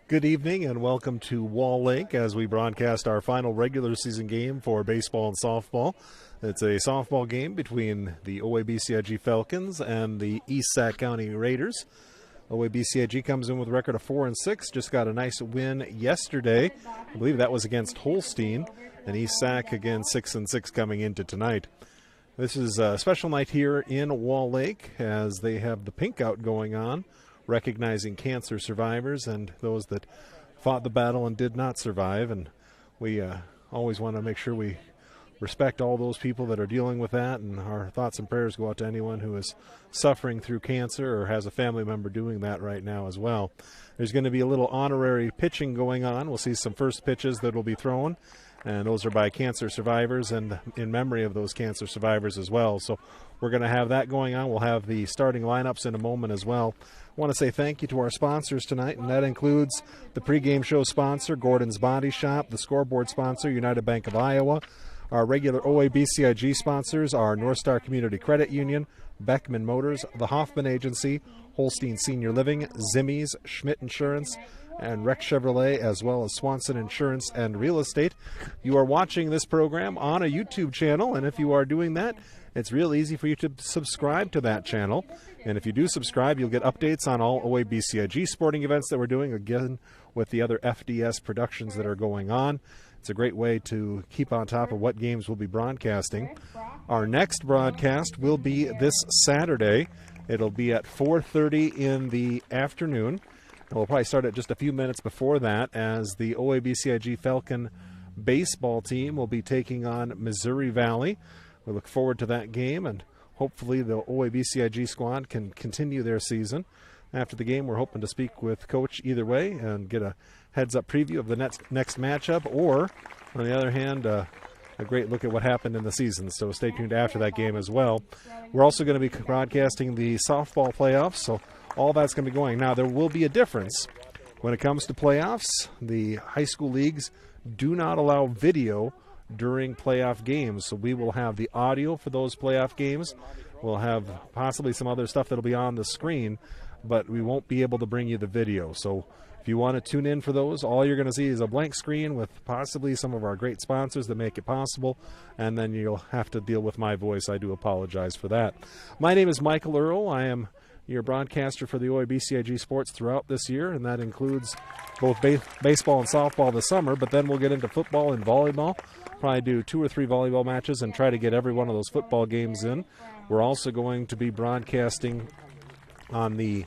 Good evening and welcome to Wall Lake as we broadcast our final regular season game for baseball and softball. It's a softball game between the OABCIG Falcons and the East Sac County Raiders. OABCIG comes in with a record of 4-6, just got a nice win yesterday. I believe that was against Holstein, and East Sac again 6-6 coming into tonight. This is a special night here in Wall Lake as they have the pink out going on, recognizing cancer survivors and those that fought the battle and did not survive. And we always want to make sure we respect all those people that are dealing with that, and our thoughts and prayers go out to anyone who is suffering through cancer or has a family member doing that right now as well. There's going to be a little honorary pitching going on. We'll see some first pitches that will be thrown, and those are by cancer survivors and in memory of those cancer survivors as well. So we're going to have that going on. We'll have the starting lineups in a moment as well. I want to say thank you to our sponsors tonight, and that includes the pregame show sponsor, Gordon's Body Shop, the scoreboard sponsor, United Bank of Iowa. Our regular OABCIG sponsors are North Star Community Credit Union, Beckman Motors, the Hoffman Agency, Holstein Senior Living, Zimmy's, Schmidt Insurance, and Rex Chevrolet, as well as Swanson Insurance and Real Estate. You are watching this program on a YouTube channel, and if you are doing that, it's real easy for you to subscribe to that channel. And if you do subscribe, you'll get updates on all OABCIG sporting events that we're doing, again, with the other FDS productions that are going on. It's a great way to keep on top of what games we'll be broadcasting. Our next broadcast will be this Saturday. It'll be at 4:30 in the afternoon. And we'll probably start at just a few minutes before that, as the OABCIG Falcon baseball team will be taking on Missouri Valley. We look forward to that game, and hopefully the OABCIG squad can continue their season. After the game, we're hoping to speak with Coach either way and get a heads-up preview of the next matchup, or, on the other hand, a great look at what happened in the season. So stay tuned after that game as well. We're also going to be broadcasting the softball playoffs, so all that's going to be going. Now, there will be a difference when it comes to playoffs. The high school leagues do not allow video during playoff games, so we will have the audio for those playoff games. We'll have possibly some other stuff that'll be on the screen, but we won't be able to bring you the video. So if you want to tune in for those, all you're going to see is a blank screen with possibly some of our great sponsors that make it possible, and then you'll have to deal with my voice. I do apologize for that. My name is Michael Earl. I am your broadcaster for the OABCIG Sports throughout this year, and that includes both baseball and softball this summer, but then we'll get into football and volleyball. Probably do 2 or 3 volleyball matches and try to get every one of those football games in. We're also going to be broadcasting on the,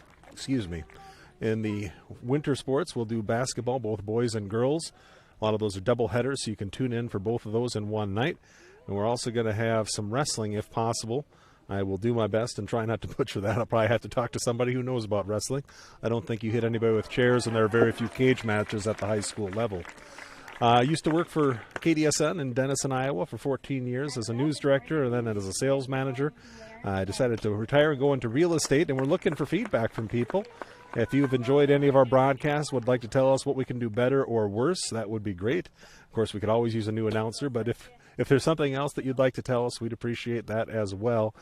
in the winter sports. We'll do basketball, both boys and girls. A lot of those are double headers, so you can tune in for both of those in one night. And we're also going to have some wrestling if possible. I will do my best and try not to butcher that. I'll probably have to talk to somebody who knows about wrestling. I don't think you hit anybody with chairs, and there are very few cage matches at the high school level. I used to work for KDSN in Denison, Iowa for 14 years as a news director and then as a sales manager. I decided to retire and go into real estate, and we're looking for feedback from people. If you've enjoyed any of our broadcasts, would like to tell us what we can do better or worse, that would be great. Of course, we could always use a new announcer, but if there's something else that you'd like to tell us, we'd appreciate that as well.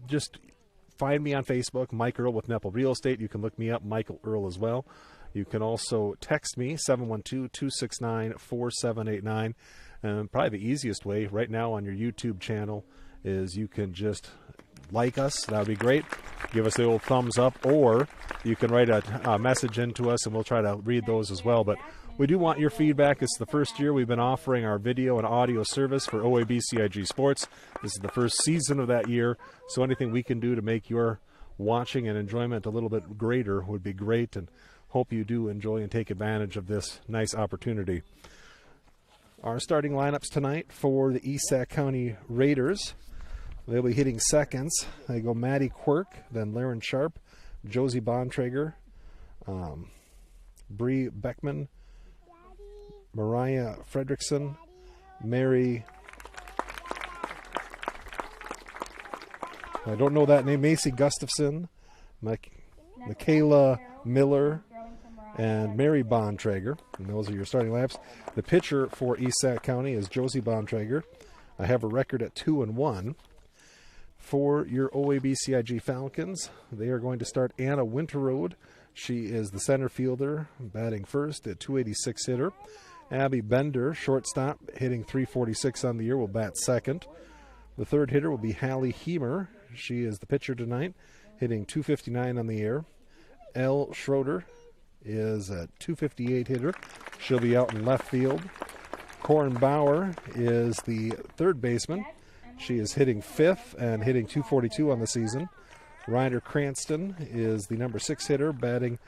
Just find me on Facebook, Mike Earl with Nepal Real Estate. You can look me up, Michael Earl, as well. You can also text me, 712-269-4789. And probably the easiest way right now on your YouTube channel is you can just like us. That would be great. Give us the old thumbs up, or you can write a message into us, and we'll try to read those as well. But we do want your feedback. It's the first year we've been offering our video and audio service for OABCIG Sports. This is the first season of that year, so anything we can do to make your watching and enjoyment a little bit greater would be great, and hope you do enjoy and take advantage of this nice opportunity. Our starting lineups tonight for the East Sac County Raiders. They'll be hitting seconds. They go Maddie Quirk, then Laren Sharp, Josie Bontrager, Bree Beckman, Mariah Fredrickson, Mary, I don't know that name, Macy Gustafson, Michaela Miller, and Mary Bontrager. And those are your starting lineups. The pitcher for East Sac County is Josie Bontrager. I have a record at 2-1. For your OABCIG Falcons, they are going to start Anna Winterroad. She is the center fielder, batting first at 286 hitter. Abby Bender, shortstop, hitting 346 on the year, will bat second. The third hitter will be Hallie Heemer. She is the pitcher tonight, hitting 259 on the year. Elle Schroeder is a 258 hitter. She'll be out in left field. Corin Bauer is the third baseman. She is hitting fifth and hitting 242 on the season. Ryder Cranston is the number 6 hitter, batting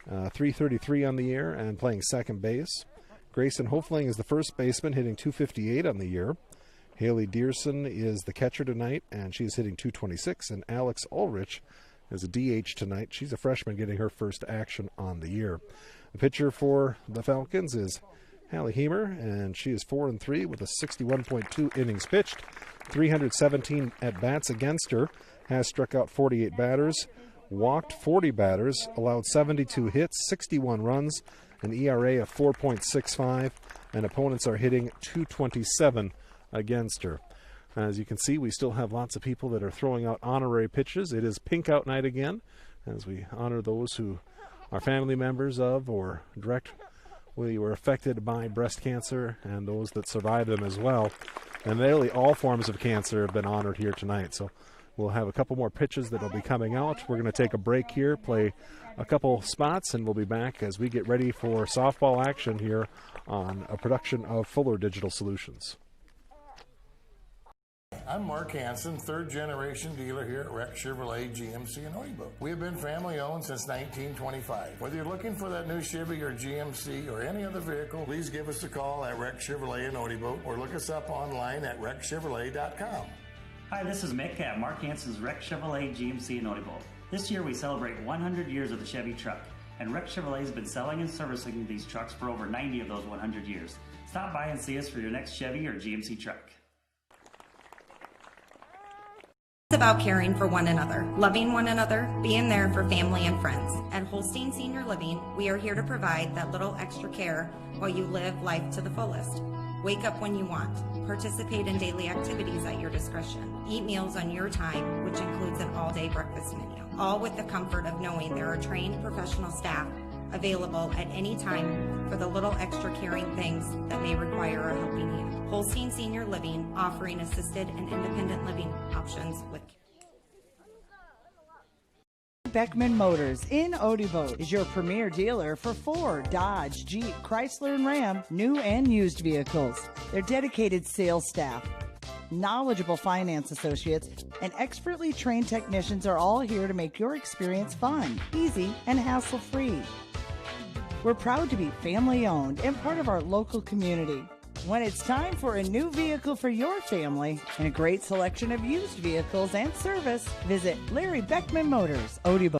333 on the year and playing second base. Grayson Hofling is the first baseman, hitting 258 on the year. Haley Dearson is the catcher tonight, and she's hitting 226. And Alex Ulrich is a DH tonight. She's a freshman, getting her first action on the year. The pitcher for the Falcons is Hallie Heemer, and she is 4-3 with a 61.2 innings pitched, 317 at-bats against her, has struck out 48 batters, walked 40 batters, allowed 72 hits, 61 runs, an ERA of 4.65, and opponents are hitting 227 against her. As you can see, we still have lots of people that are throwing out honorary pitches. It is Pink Out Night again, as we honor those who are family members of or directly were affected by breast cancer and those that survived them as well. And nearly all forms of cancer have been honored here tonight. So we'll have a couple more pitches that will be coming out. We're going to take a break here, play a couple spots, and we'll be back as we get ready for softball action here on a production of Fuller Digital Solutions. I'm Mark Hansen, third-generation dealer here at Rex Chevrolet GMC in Odebo. We have been family-owned since 1925. Whether you're looking for that new Chevy or GMC or any other vehicle, please give us a call at Rex Chevrolet in Odebo or look us up online at rexchevrolet.com. Hi, this is Mick at Mark Hansen's Rex Chevrolet GMC in Odebo. This year we celebrate 100 years of the Chevy truck, and Rex Chevrolet has been selling and servicing these trucks for over 90 of those 100 years. Stop by and see us for your next Chevy or GMC truck. It's about caring for one another, loving one another, being there for family and friends. At Holstein Senior Living, we are here to provide that little extra care while you live life to the fullest. Wake up when you want. Participate in daily activities at your discretion. Eat meals on your time, which includes an all-day breakfast menu. All with the comfort of knowing there are trained professional staff available at any time for the little extra caring things that may require a helping hand. Holstein Senior Living, offering assisted and independent living options with Beckman Motors in Odebo is your premier dealer for Ford, Dodge, Jeep, Chrysler, and Ram, new and used vehicles. Their dedicated sales staff, knowledgeable finance associates, and expertly trained technicians are all here to make your experience fun, easy, and hassle-free. We're proud to be family-owned and part of our local community. When it's time for a new vehicle for your family and a great selection of used vehicles and service, visit Larry Beckman Motors, Odebo.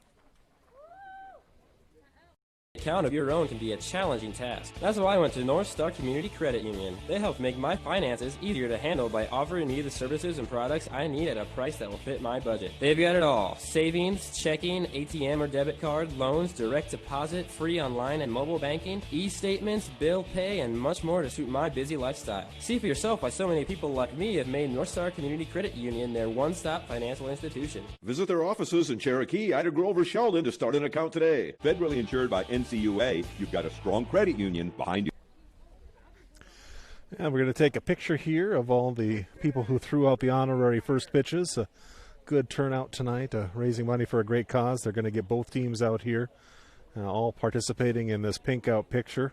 Account of your own can be a challenging task. That's why I went to North Star Community Credit Union. They help make my finances easier to handle by offering me the services and products I need at a price that will fit my budget. They've got it all: savings, checking, ATM or debit card, loans, direct deposit, free online and mobile banking, e-statements, bill pay, and much more to suit my busy lifestyle. See for yourself why so many people like me have made North Star Community Credit Union their one-stop financial institution. Visit their offices in Cherokee, Ida Grove, or Sheldon to start an account today. Federally insured by NCUA. You've got a strong credit union behind you. And we're going to take a picture here of all the people who threw out the honorary first pitches. A good turnout tonight, raising money for a great cause. They're going to get both teams out here, all participating in this pink out picture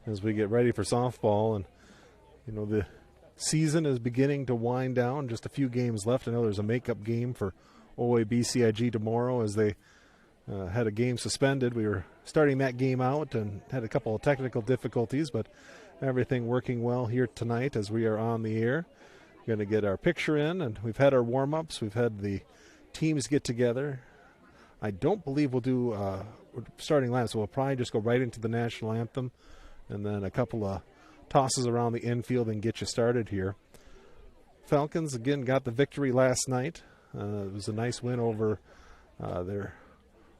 as we get ready for softball. And, you know, the season is beginning to wind down. Just a few games left. I know there's a makeup game for OABCIG tomorrow as they had a game suspended. We were starting that game out and had a couple of technical difficulties, but everything working well here tonight as we are on the air. Going to get our picture in, and we've had our warm-ups. We've had the teams get together. I don't believe we'll do starting line, so we'll probably just go right into the national anthem and then a couple of tosses around the infield and get you started here. Falcons, again, got the victory last night. It was a nice win over their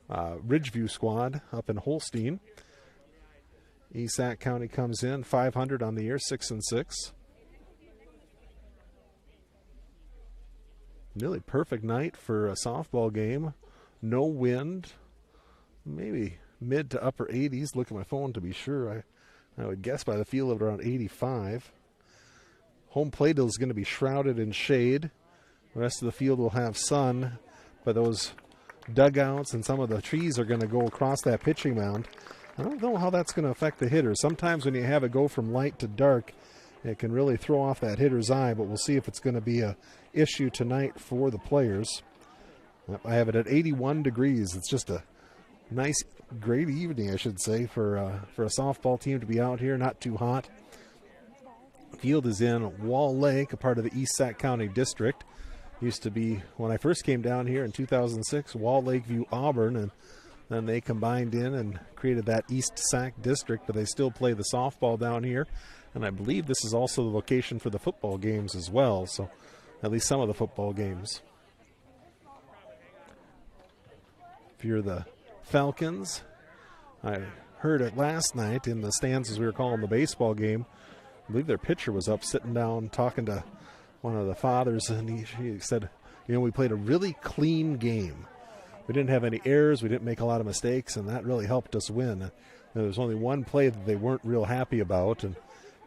Ridgeview squad up in Holstein. East Sac County comes in 500 on the year, 6-6. Nearly perfect night for a softball game. No wind, maybe mid to upper 80s. Look at my phone to be sure. I would guess by the feel of it around 85. Home plate is going to be shrouded in shade. The rest of the field will have sun, but those dugouts and some of the trees are going to go across that pitching mound. I don't know how that's going to affect the hitter. Sometimes when you have it go from light to dark, it can really throw off that hitter's eye, but we'll see if it's going to be a issue tonight for the players. I have it at 81 degrees. It's just a nice, great evening, I should say, for a softball team to be out here. Not too hot. Field is in Wall Lake, a part of the East Sac County district. Used to be, when I first came down here in 2006, Wall Lakeview Auburn, and then they combined in and created that East Sac district, but they still play the softball down here. And I believe this is also the location for the football games as well, so at least some of the football games. If you're the Falcons, I heard it last night in the stands as we were calling the baseball game. I believe their pitcher was up sitting down talking to one of the fathers, and he said, we played a really clean game. We didn't have any errors, we didn't make a lot of mistakes, and that really helped us win. There was only one play that they weren't real happy about, and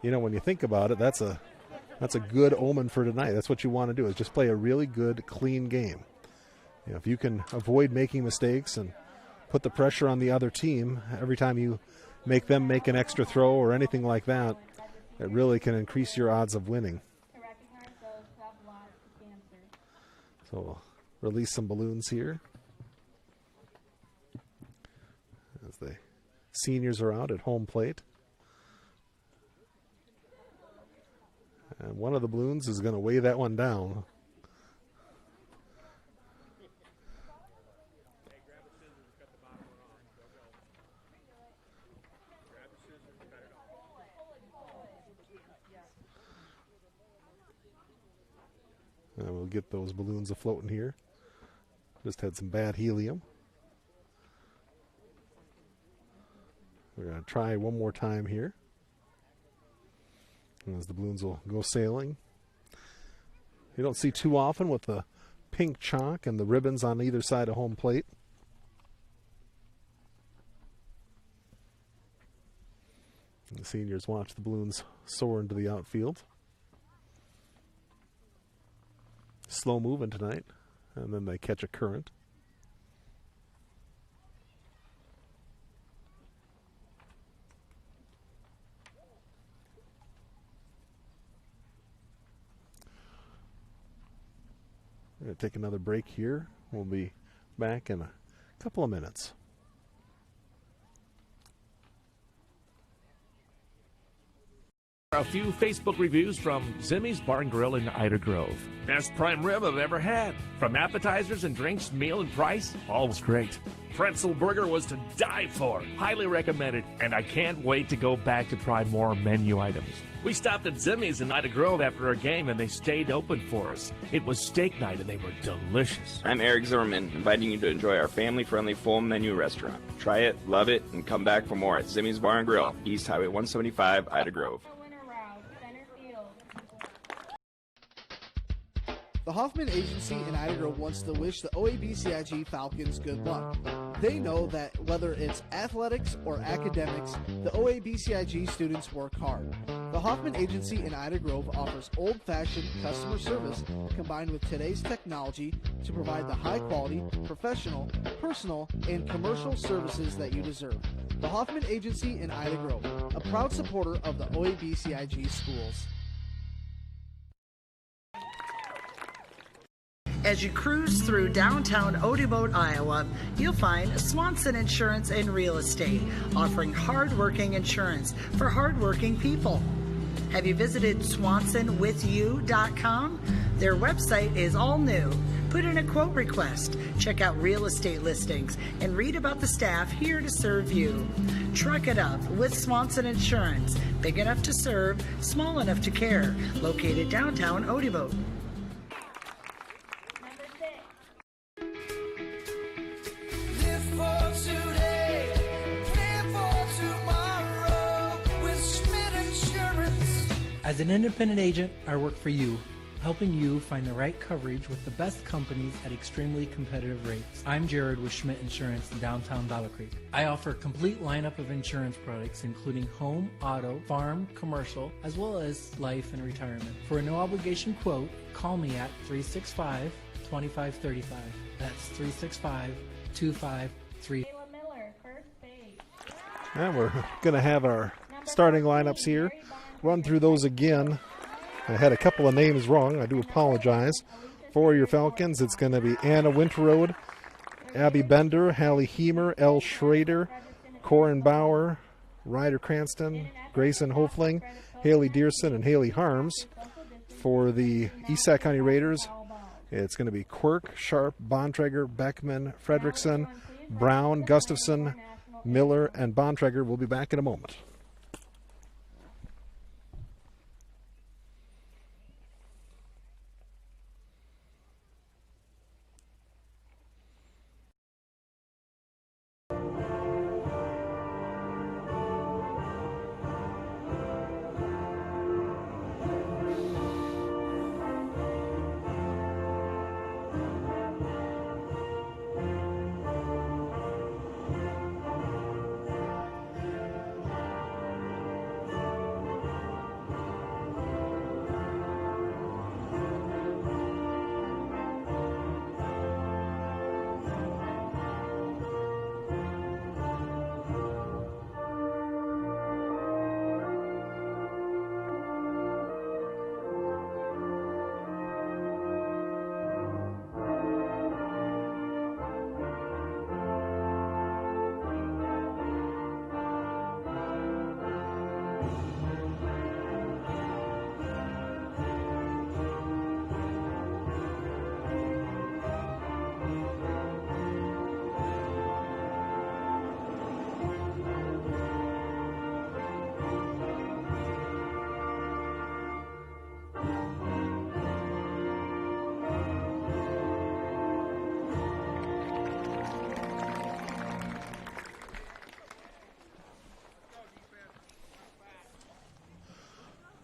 when you think about it, that's a good omen for tonight. That's what you want to do, is just play a really good, clean game. If you can avoid making mistakes and put the pressure on the other team every time you make them make an extra throw or anything like that, it really can increase your odds of winning. So we'll release some balloons here as the seniors are out at home plate. And one of the balloons is going to weigh that one down. And we'll get those balloons afloat in here. Just had some bad helium. We're going to try one more time here, as the balloons will go sailing. You don't see too often with the pink chalk and the ribbons on either side of home plate. And the seniors watch the balloons soar into the outfield. Slow moving tonight, and then they catch a current. We're going to take another break here. We'll be back in a couple of minutes. A few Facebook reviews from Zimmy's Bar and Grill in Ida Grove. Best prime rib I've ever had. From appetizers and drinks, meal and price, all was great. Pretzel burger was to die for. Highly recommended, and I can't wait to go back to try more menu items. We stopped at Zimmy's in Ida Grove after our game, and they stayed open for us. It was steak night, and they were delicious. I'm Eric Zimmerman, inviting you to enjoy our family-friendly full menu restaurant. Try it, love it, and come back for more at Zimmy's Bar and Grill, East Highway 175, Ida Grove. The Hoffman Agency in Ida Grove wants to wish the OABCIG Falcons good luck. They know that whether it's athletics or academics, the OABCIG students work hard. The Hoffman Agency in Ida Grove offers old-fashioned customer service combined with today's technology to provide the high-quality, professional, personal, and commercial services that you deserve. The Hoffman Agency in Ida Grove, a proud supporter of the OABCIG schools. As you cruise through downtown Odeboat, Iowa, you'll find Swanson Insurance and Real Estate, offering hardworking insurance for hardworking people. Have you visited SwansonWithYou.com? Their website is all new. Put in a quote request, check out real estate listings, and read about the staff here to serve you. Truck it up with Swanson Insurance. Big enough to serve, small enough to care. Located downtown Odeboat. As an independent agent, I work for you, helping you find the right coverage with the best companies at extremely competitive rates. I'm Jared with Schmidt Insurance in downtown Dollar Creek. I offer a complete lineup of insurance products including home, auto, farm, commercial, as well as life and retirement. For a no obligation quote, call me at 365-2535. That's 365-253. And we're going to have our starting lineups here. Run through those again. I had a couple of names wrong. I do apologize. For your Falcons, it's going to be Anna Winterode, Abby Bender, Hallie Heemer, Elle Schrader, Corin Bauer, Ryder Cranston, Grayson Hofling, Haley Dearson, and Haley Harms. For the East Sac County Raiders, it's going to be Quirk, Sharp, Bontrager, Beckman, Fredrickson, Brown, Gustafson, Miller, and Bontrager. Will be back in a moment.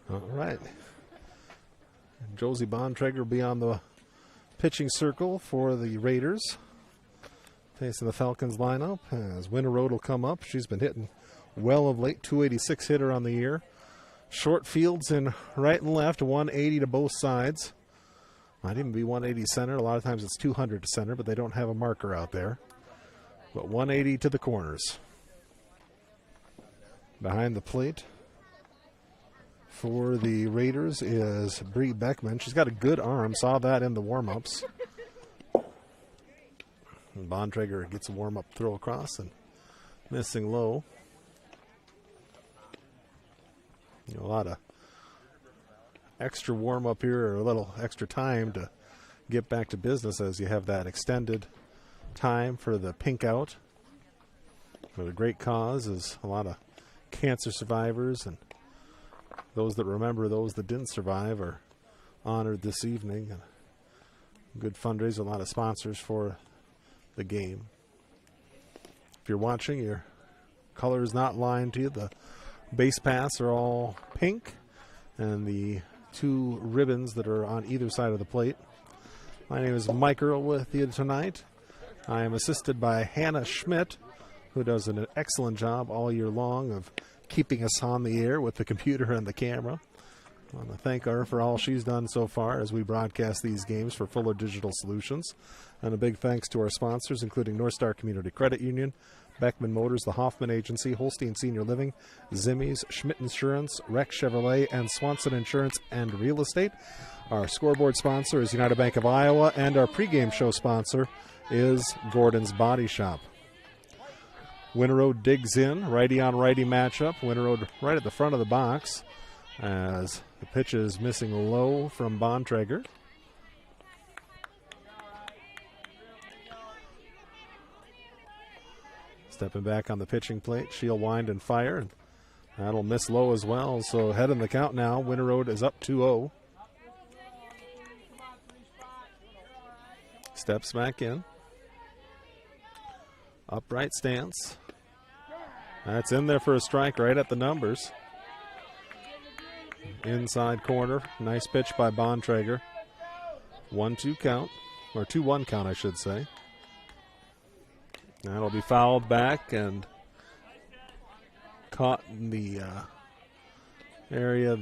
All right. Josie Bontrager will be on the pitching circle for the Raiders. Facing the Falcons lineup as Winterode will come up. She's been hitting well of late. 286 hitter on the year. Short fields in right and left. 180 to both sides. Might even be 180 center. A lot of times it's 200 to center, but they don't have a marker out there. But 180 to the corners. Behind the plate for the Raiders is Bree Beckman. She's got a good arm. Saw that in the warm-ups. And Bontrager gets a warm-up throw across and missing low. A lot of extra warm-up here, or a little extra time to get back to business as you have that extended time for the pink out. For a great cause is a lot of cancer survivors, and those that remember those that didn't survive are honored this evening. Good fundraiser, a lot of sponsors for the game. If you're watching, your color is not lined to you. The base paths are all pink, and the two ribbons that are on either side of the plate. My name is Mike Earl with you tonight. I am assisted by Hannah Schmidt, who does an excellent job all year long of keeping us on the air with the computer and the camera. I want to thank her for all she's done so far as we broadcast these games for Fuller Digital Solutions. And a big thanks to our sponsors, including North Star Community Credit Union, Beckman Motors, the Hoffman Agency, Holstein Senior Living, Zimmy's, Schmidt Insurance, Rex Chevrolet, and Swanson Insurance and Real Estate. Our scoreboard sponsor is United Bank of Iowa, and our pregame show sponsor is Gordon's Body Shop. Winterode digs in, righty on righty matchup. Winterode right at the front of the box as the pitch is missing low from Bontrager. Stepping back on the pitching plate, she'll wind and fire, and that'll miss low as well. So ahead in the count now, Winterode is up 2-0. Steps back in. Upright stance. That's in there for a strike right at the numbers. Inside corner. Nice pitch by Bontrager. 1-2 count. Or 2-1 count, I should say. That'll be fouled back and caught in the area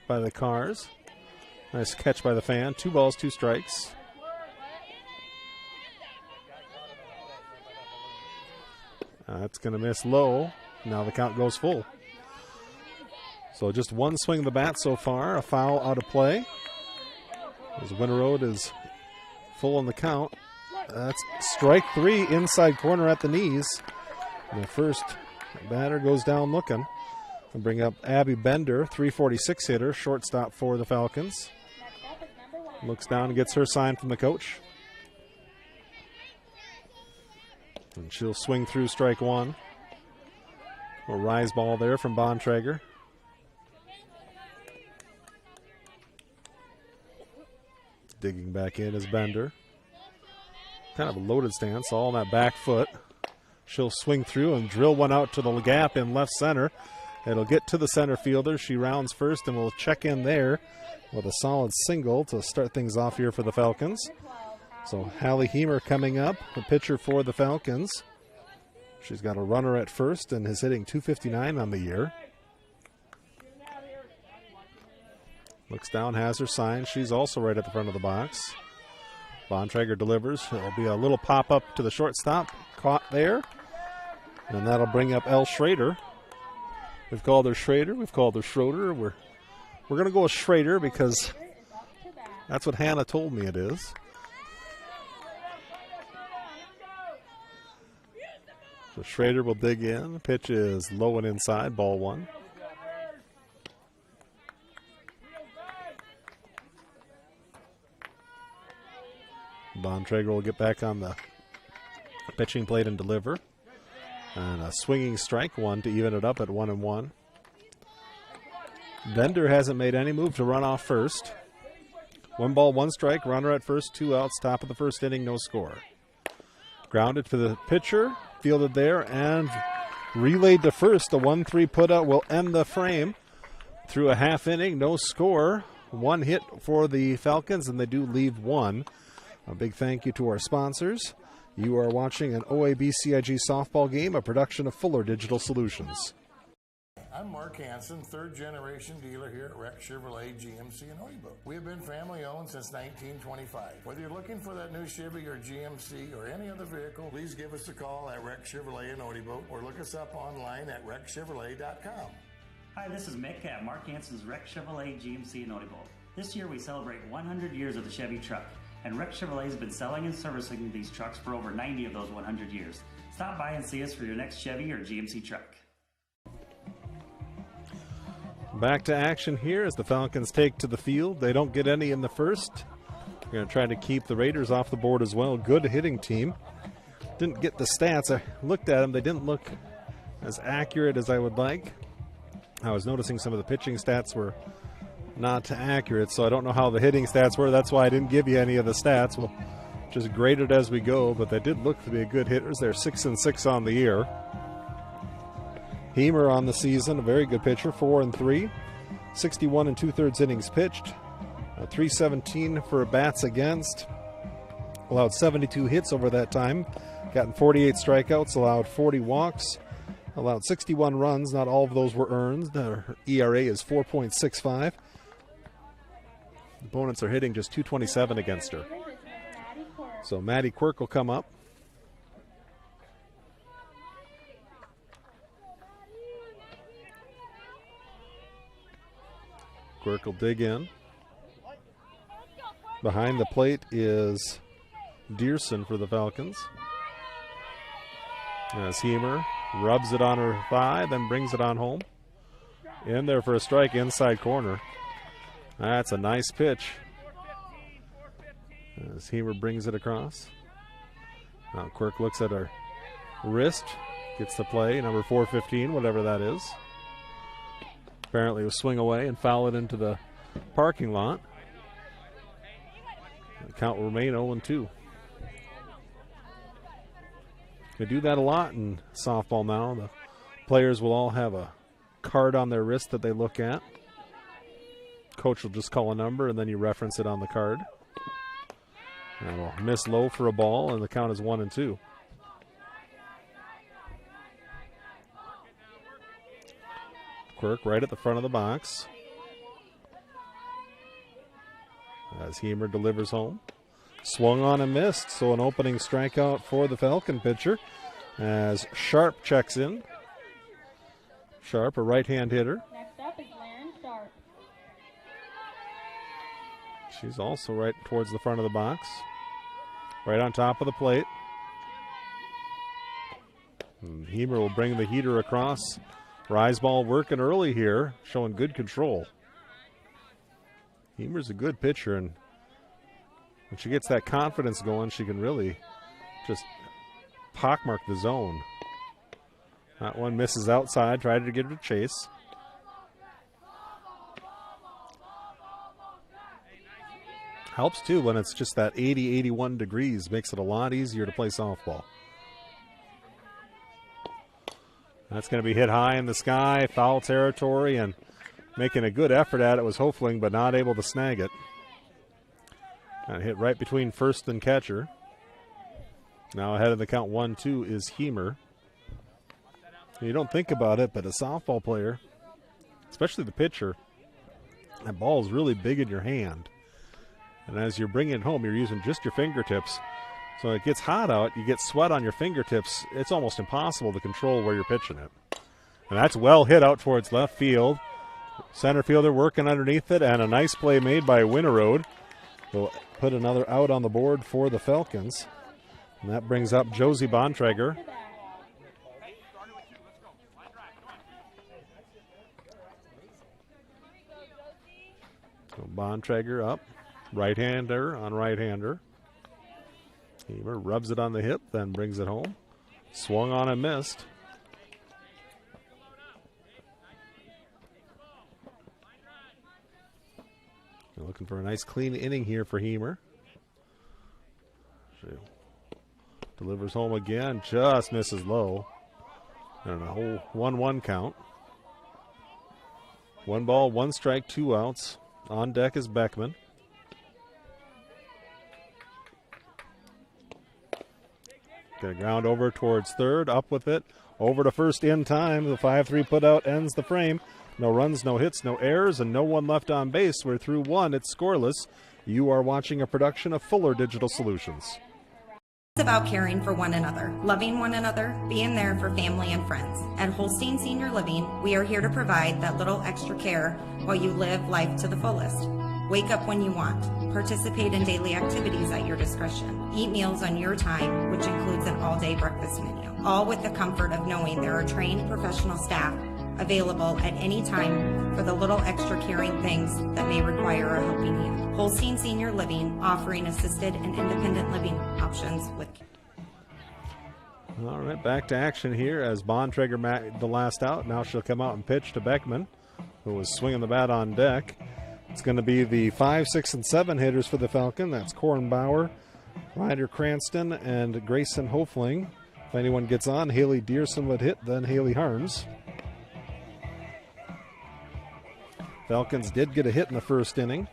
by the cars. Nice catch by the fan. 2 balls, 2 strikes. That's going to miss low. Now the count goes full. So just 1 swing of the bat so far. A foul out of play. As Winterode is full on the count. That's strike 3, inside corner at the knees. And the first batter goes down looking. And bring up Abby Bender, 346 hitter, shortstop for the Falcons. Looks down and gets her sign from the coach. And she'll swing through strike 1. A rise ball there from Bontrager. Digging back in is Bender. Kind of a loaded stance, all on that back foot. She'll swing through and drill one out to the gap in left center. It'll get to the center fielder. She rounds first and will check in there with a solid single to start things off here for the Falcons. So Hallie Heemer coming up, the pitcher for the Falcons. She's got a runner at first and is hitting .259 on the year. Looks down, has her sign. She's also right at the front of the box. Bontrager delivers. It'll be a little pop-up to the shortstop. Caught there. And that'll bring up Elle Schrader. We've called her Schrader. We've called her Schroeder. We're going to go with Schrader because that's what Hannah told me it is. So Schrader will dig in. The pitch is low and inside, ball 1. Bontrager will get back on the pitching plate and deliver. And a swinging strike 1 to even it up at 1-1. Bender hasn't made any move to run off first. 1 ball, 1 strike, runner at first, 2 outs, top of the first inning, no score. Grounded for the pitcher, fielded there, and relayed to first. The 1-3 putout will end the frame. Through a half inning, no score. 1 hit for the Falcons, and they do leave 1. A big thank you to our sponsors. You are watching an OABCIG softball game, a production of Fuller Digital Solutions. I'm Mark Hansen, 3rd generation dealer here at Rex Chevrolet GMC in Odebo. We have been family owned since 1925. Whether you're looking for that new Chevy or GMC or any other vehicle, please give us a call at Rex Chevrolet in Odebo or look us up online at rexchevrolet.com. Hi, this is Mick at Mark Hansen's Rex Chevrolet GMC in Odebo. This year we celebrate 100 years of the Chevy truck, and Rex Chevrolet has been selling and servicing these trucks for over 90 of those 100 years. Stop by and see us for your next Chevy or GMC truck. Back to action here as the Falcons take to the field. They don't get any in the first. We're going to try to keep the Raiders off the board as well. Good hitting team. Didn't get the stats. I looked at them. They didn't look as accurate as I would like. I was noticing some of the pitching stats were not accurate, so I don't know how the hitting stats were. That's why I didn't give you any of the stats. We'll just grade it as we go, but they did look to be good hitters. They're 6-6 on the year. Heemer on the season, a very good pitcher, 4-3, 61 2/3 innings pitched, 317 for bats against, allowed 72 hits over that time, gotten 48 strikeouts, allowed 40 walks, allowed 61 runs. Not all of those were earned. Her ERA is 4.65. Opponents are hitting just 227 against her. So Maddie Quirk will come up. Quirk will dig in. Behind the plate is Dearson for the Falcons. As Heemer rubs it on her thigh, then brings it on home. In there for a strike, inside corner. That's a nice pitch. As Heemer brings it across. Now Quirk looks at her wrist, gets the play, number 415, whatever that is. Apparently it was swing away and foul it into the parking lot. The count will remain 0-2. They do that a lot in softball now. The players will all have a card on their wrist that they look at. coach will just call a number, and then you reference it on the card. And we'll miss low for a ball, and the count is 1-2. Quirk right at the front of the box. As Hemer delivers home. Swung on and missed, so an opening strikeout for the Falcon pitcher as Sharp checks in. Sharp, a right-hand hitter. Next up is Laren Sharp. She's also right towards the front of the box. Right on top of the plate. And Hemer will bring the heater across. Rise ball working early here, showing good control. Hemer's a good pitcher, and when she gets that confidence going, she can really just pockmark the zone. That one misses outside, tried to get her to chase. Helps too when it's just that 80, 81 degrees, makes it a lot easier to play softball. That's going to be hit high in the sky, foul territory, and making a good effort at it was Hofling, but not able to snag it. And hit right between first and catcher. Now ahead of the count 1-2 is Hemer. You don't think about it, but a softball player, especially the pitcher, that ball is really big in your hand. And as you're bringing it home, you're using just your fingertips. So it gets hot out, you get sweat on your fingertips. It's almost impossible to control where you're pitching it. And that's well hit out towards left field. Center fielder working underneath it, and a nice play made by Winterode. Will put another out on the board for the Falcons. And that brings up Josie Bontrager. So Bontrager up, right-hander on right-hander. Hemer rubs it on the hip, then brings it home. Swung on and missed. They're looking for a nice clean inning here for Hemer. She delivers home again, just misses low. And a whole 1-1 count. 1 ball, 1 strike, 2 outs. On deck is Beckman. Going to ground over towards third, up with it, over to first in time. The 5-3 put out ends the frame. No runs, no hits, no errors, and no one left on base. We're through 1. It's scoreless. You are watching a production of Fuller Digital Solutions. It's about caring for one another, loving one another, being there for family and friends. At Holstein Senior Living, we are here to provide that little extra care while you live life to the fullest. Wake up when you want. Participate in daily activities at your discretion. Eat meals on your time, which includes an all-day breakfast menu. All with the comfort of knowing there are trained professional staff available at any time for the little extra caring things that may require a helping hand. Holstein Senior Living, offering assisted and independent living options with. All right, back to action here as Bontrager made the last out. Now she'll come out and pitch to Beckman, who was swinging the bat on deck. It's going to be the 5, 6, and 7 hitters for the Falcon. That's Kornbauer, Ryder Cranston, and Grayson Hofling. If anyone gets on, Haley Dearson would hit, then Haley Harms. Falcons did get a hit in the first inning.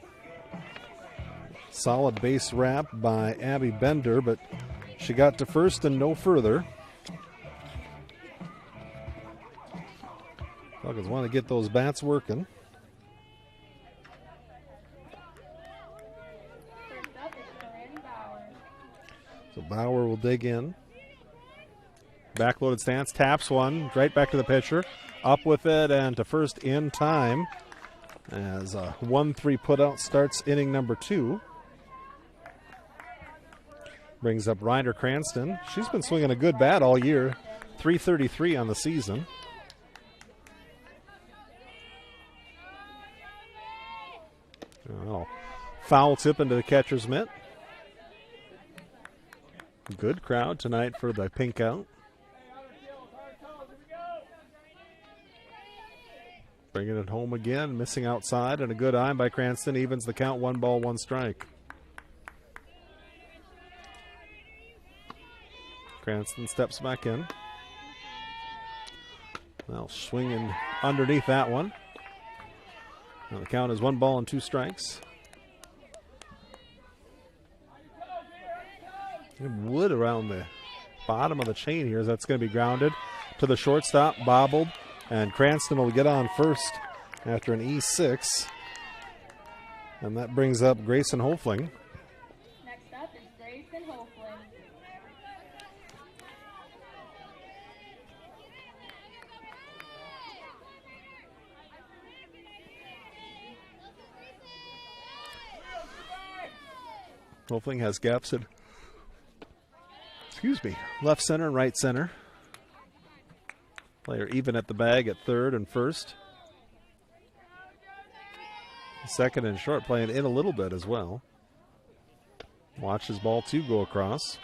Solid base wrap by Abby Bender, but she got to first and no further. Falcons want to get those bats working. So Bauer will dig in. Backloaded stance, taps one, right back to the pitcher. Up with it and to first in time as a 1-3 putout starts inning number 2. Brings up Ryder Cranston. She's been swinging a good bat all year. .333 on the season. Oh, foul tip into the catcher's mitt. Good crowd tonight for the pink out. Bringing it home again, missing outside, and a good eye by Cranston evens the count. 1 ball, 1 strike. Cranston steps back in. Well, swinging underneath that one. Now the count is 1-2 Wood around the bottom of the chain here. That's going to be grounded to the shortstop, bobbled, and Cranston will get on first after an E6. And that brings up Grayson Hofling. Next up is Grayson Hofling. Hofling has gaps at left center and right center. Player even at the bag at third and first. Second and short, playing in a little bit as well. Watch his ball 2 go across.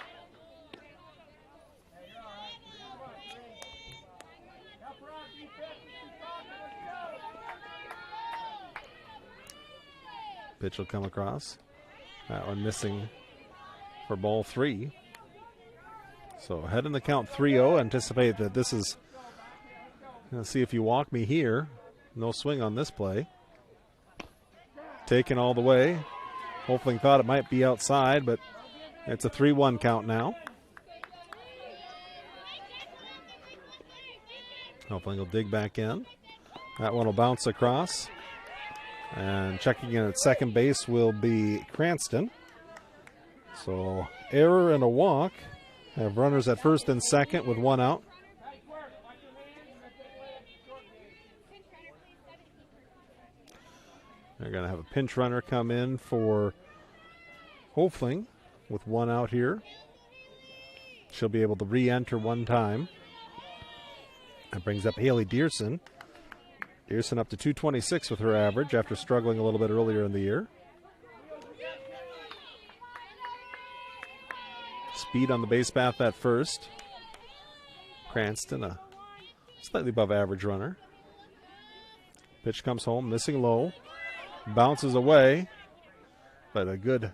Pitch will come across. That one missing for ball 3. So ahead in the count 3-0. Anticipate that this is, let's see if you walk me here. No swing on this play. Taken all the way. Hofling thought it might be outside, but it's a 3-1 count now. Hofling will dig back in. That one will bounce across. And checking in at second base will be Cranston. So error and a walk. Have runners at first and second with 1 out. They're going to have a pinch runner come in for Hofling with 1 out here. She'll be able to re-enter 1 time. That brings up Haley Dearson. Dearson up to 226 with her average after struggling a little bit earlier in the year. Speed on the base path at first. Cranston, a slightly above average runner. Pitch comes home, missing low. Bounces away, but a good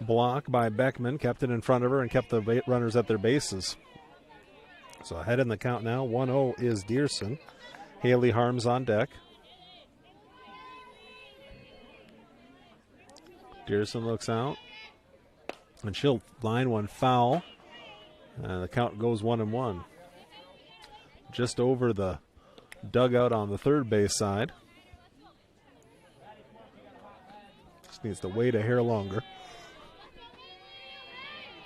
block by Beckman. Kept it in front of her and kept the runners at their bases. So ahead in the count now, 1-0 is Dearson. Haley Harms on deck. Dearson looks out, and she'll line one foul. And the count goes 1-1. Just over the dugout on the third base side. Just needs to wait a hair longer.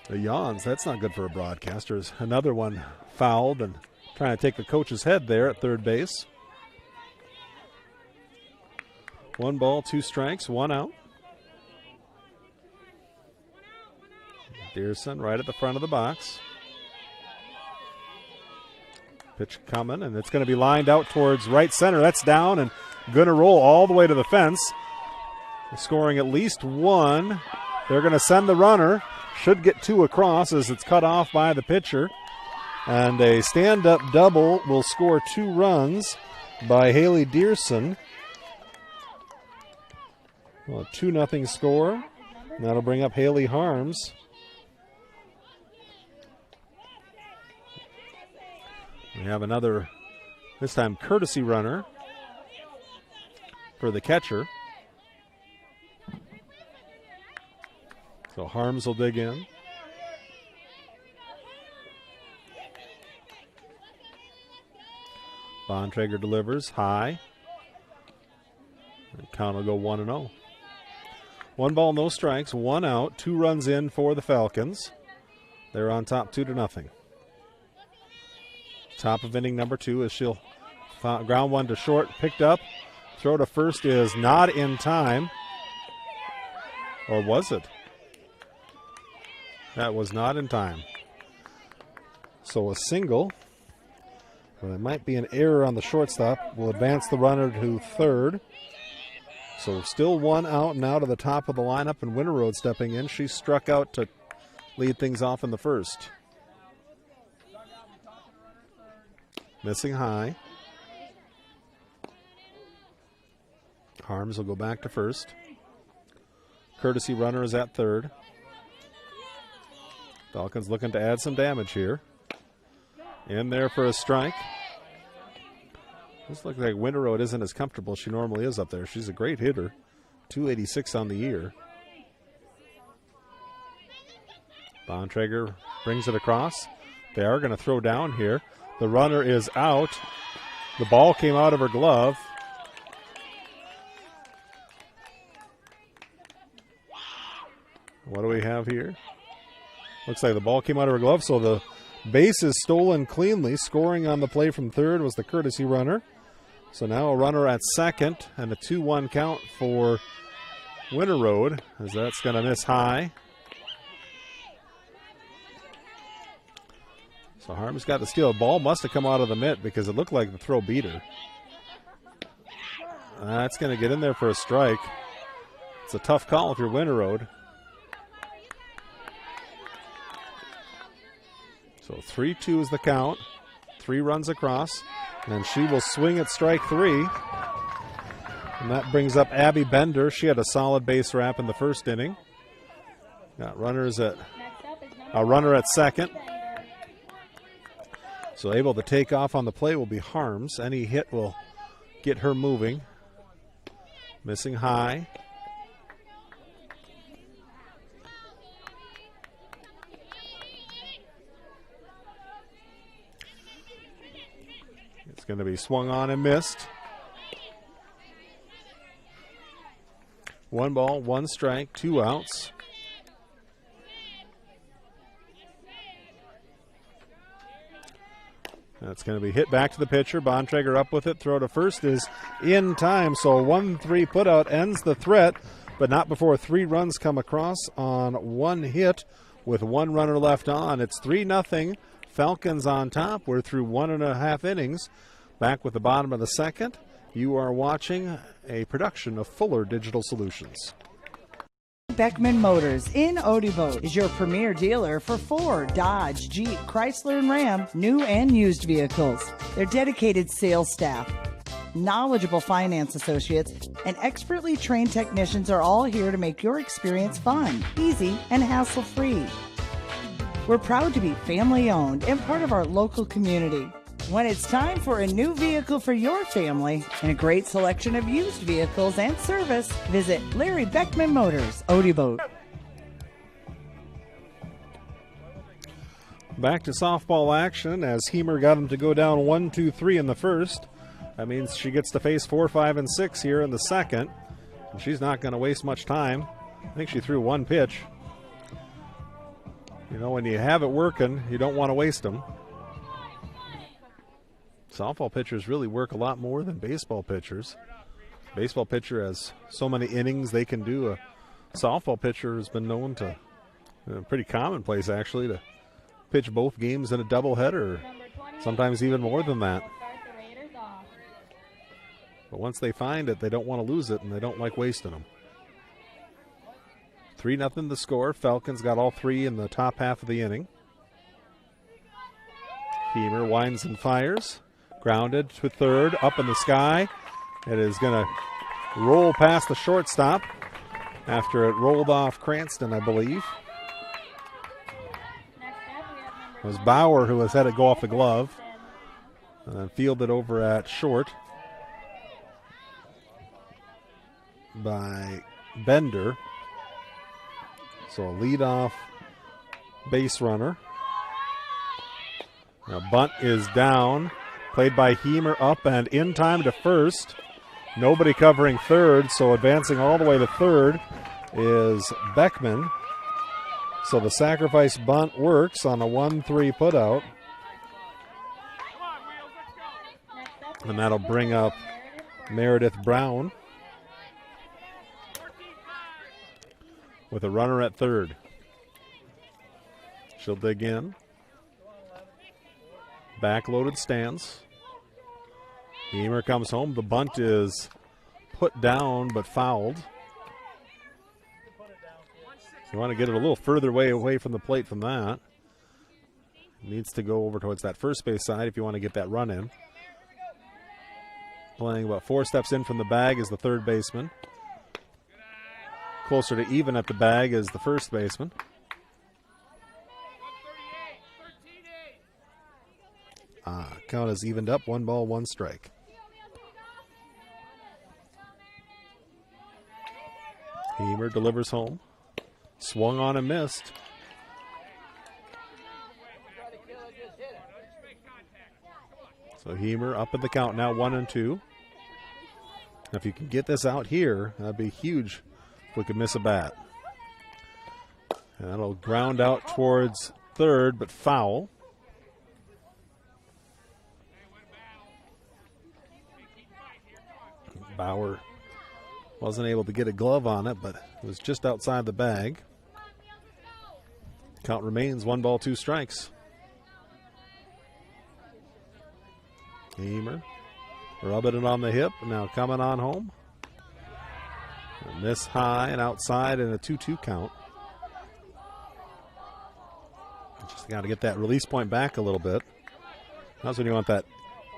The yawns, that's not good for a broadcaster. There's another one fouled and trying to take the coach's head there at third base. 1 ball, 2 strikes, 1 out. Dearson right at the front of the box. Pitch coming, and it's going to be lined out towards right center. That's down and going to roll all the way to the fence. Scoring at least 1. They're going to send the runner. Should get 2 across as it's cut off by the pitcher. And a stand-up double will score 2 runs by Haley Dearson. Well, a 2-0 score. And that'll bring up Haley Harms. We have another, this time, courtesy runner for the catcher. So Harms will dig in. Bontrager delivers high. And count will go 1-0. 1 ball, no strikes, 1 out, 2 runs in for the Falcons. They're on top 2-0. Top of inning number 2 as she'll ground one to short, picked up. Throw to first is not in time. Or was it? That was not in time. So a single, but it might be an error on the shortstop, will advance the runner to third. So still 1 out, now to the top of the lineup, and Winterroad stepping in. She struck out to lead things off in the first. Missing high. Harms will go back to first. Courtesy runner is at third. Falcons looking to add some damage here. In there for a strike. This looks like Winter Road isn't as comfortable as she normally is up there. She's a great hitter. 286 on the year. Bontrager brings it across. They are going to throw down here. The runner is out. The ball came out of her glove. What do we have here? Looks like the ball came out of her glove, so the base is stolen cleanly. Scoring on the play from third was the courtesy runner. So now a runner at second and a 2-1 count for Winter Road, as that's going to miss high. So Harm's got the steal. The ball must have come out of the mitt because it looked like the throw beat her. That's going to get in there for a strike. It's a tough call if you're Winter Road. So 3-2 is the count. 3 runs across. And she will swing at strike 3. And that brings up Abby Bender. She had a solid base wrap in the first inning. Got runners at a runner at second. So able to take off on the play will be Harms. Any hit will get her moving. Missing high. It's going to be swung on and missed. 1 ball, 1 strike, 2 outs. That's going to be hit back to the pitcher. Bontrager up with it. Throw to first is in time. So a 1-3 putout ends the threat, but not before 3 runs come across on 1 hit with 1 runner left on. It's 3-0. Falcons on top. We're through 1.5 innings. Back with the bottom of the second. You are watching a production of Fuller Digital Solutions. Beckman Motors in Odebo is your premier dealer for Ford, Dodge, Jeep, Chrysler, and Ram, new and used vehicles. Their dedicated sales staff, knowledgeable finance associates, and expertly trained technicians are all here to make your experience fun, easy, and hassle-free. We're proud to be family-owned and part of our local community. When it's time for a new vehicle for your family and a great selection of used vehicles and service, visit Larry Beckman Motors, Odebo. Back to softball action as Hemer got him to go down 1-2-3 in the first. That means she gets to face 4, 5, and 6 here in the second. And she's not going to waste much time. I think she threw 1 pitch. You know, when you have it working, you don't want to waste them. Softball pitchers really work a lot more than baseball pitchers. Baseball pitcher has so many innings they can do. A softball pitcher has been known to, pretty commonplace actually, to pitch both games in a doubleheader, sometimes even more than that. But once they find it, they don't want to lose it, and they don't like wasting them. 3-0 the score. Falcons got all 3 in the top half of the inning. Hemer winds and fires. Grounded to third, up in the sky. It is going to roll past the shortstop after it rolled off Cranston, I believe. It was Bauer who had it go off the glove. And then fielded over at short by Bender. So a leadoff base runner. Now bunt is down. Played by Hemer up and in time to first. Nobody covering third, so advancing all the way to third is Beckman. So the sacrifice bunt works on a 1-3 putout. And that'll bring up Meredith Brown with a runner at third. She'll dig in. Backloaded stance. Hemer comes home. The bunt is put down but fouled. You want to get it a little further away from the plate from that. Needs to go over towards that first base side if you want to get that run in. Playing about 4 steps in from the bag is the third baseman. Closer to even at the bag is the first baseman. Count is evened up, 1 ball, 1 strike. Hemer delivers home. Swung on and missed. So Hemer up at the count now, 1-2. If you can get this out here, that'd be huge if we could miss a bat. And that'll ground out towards third, but foul. Bauer wasn't able to get a glove on it, but it was just outside the bag. Count remains 1 ball, 2 strikes. Hemer rubbing it on the hip, now coming on home. And this high and outside and a 2-2 count. Just got to get that release point back a little bit. That's when you want that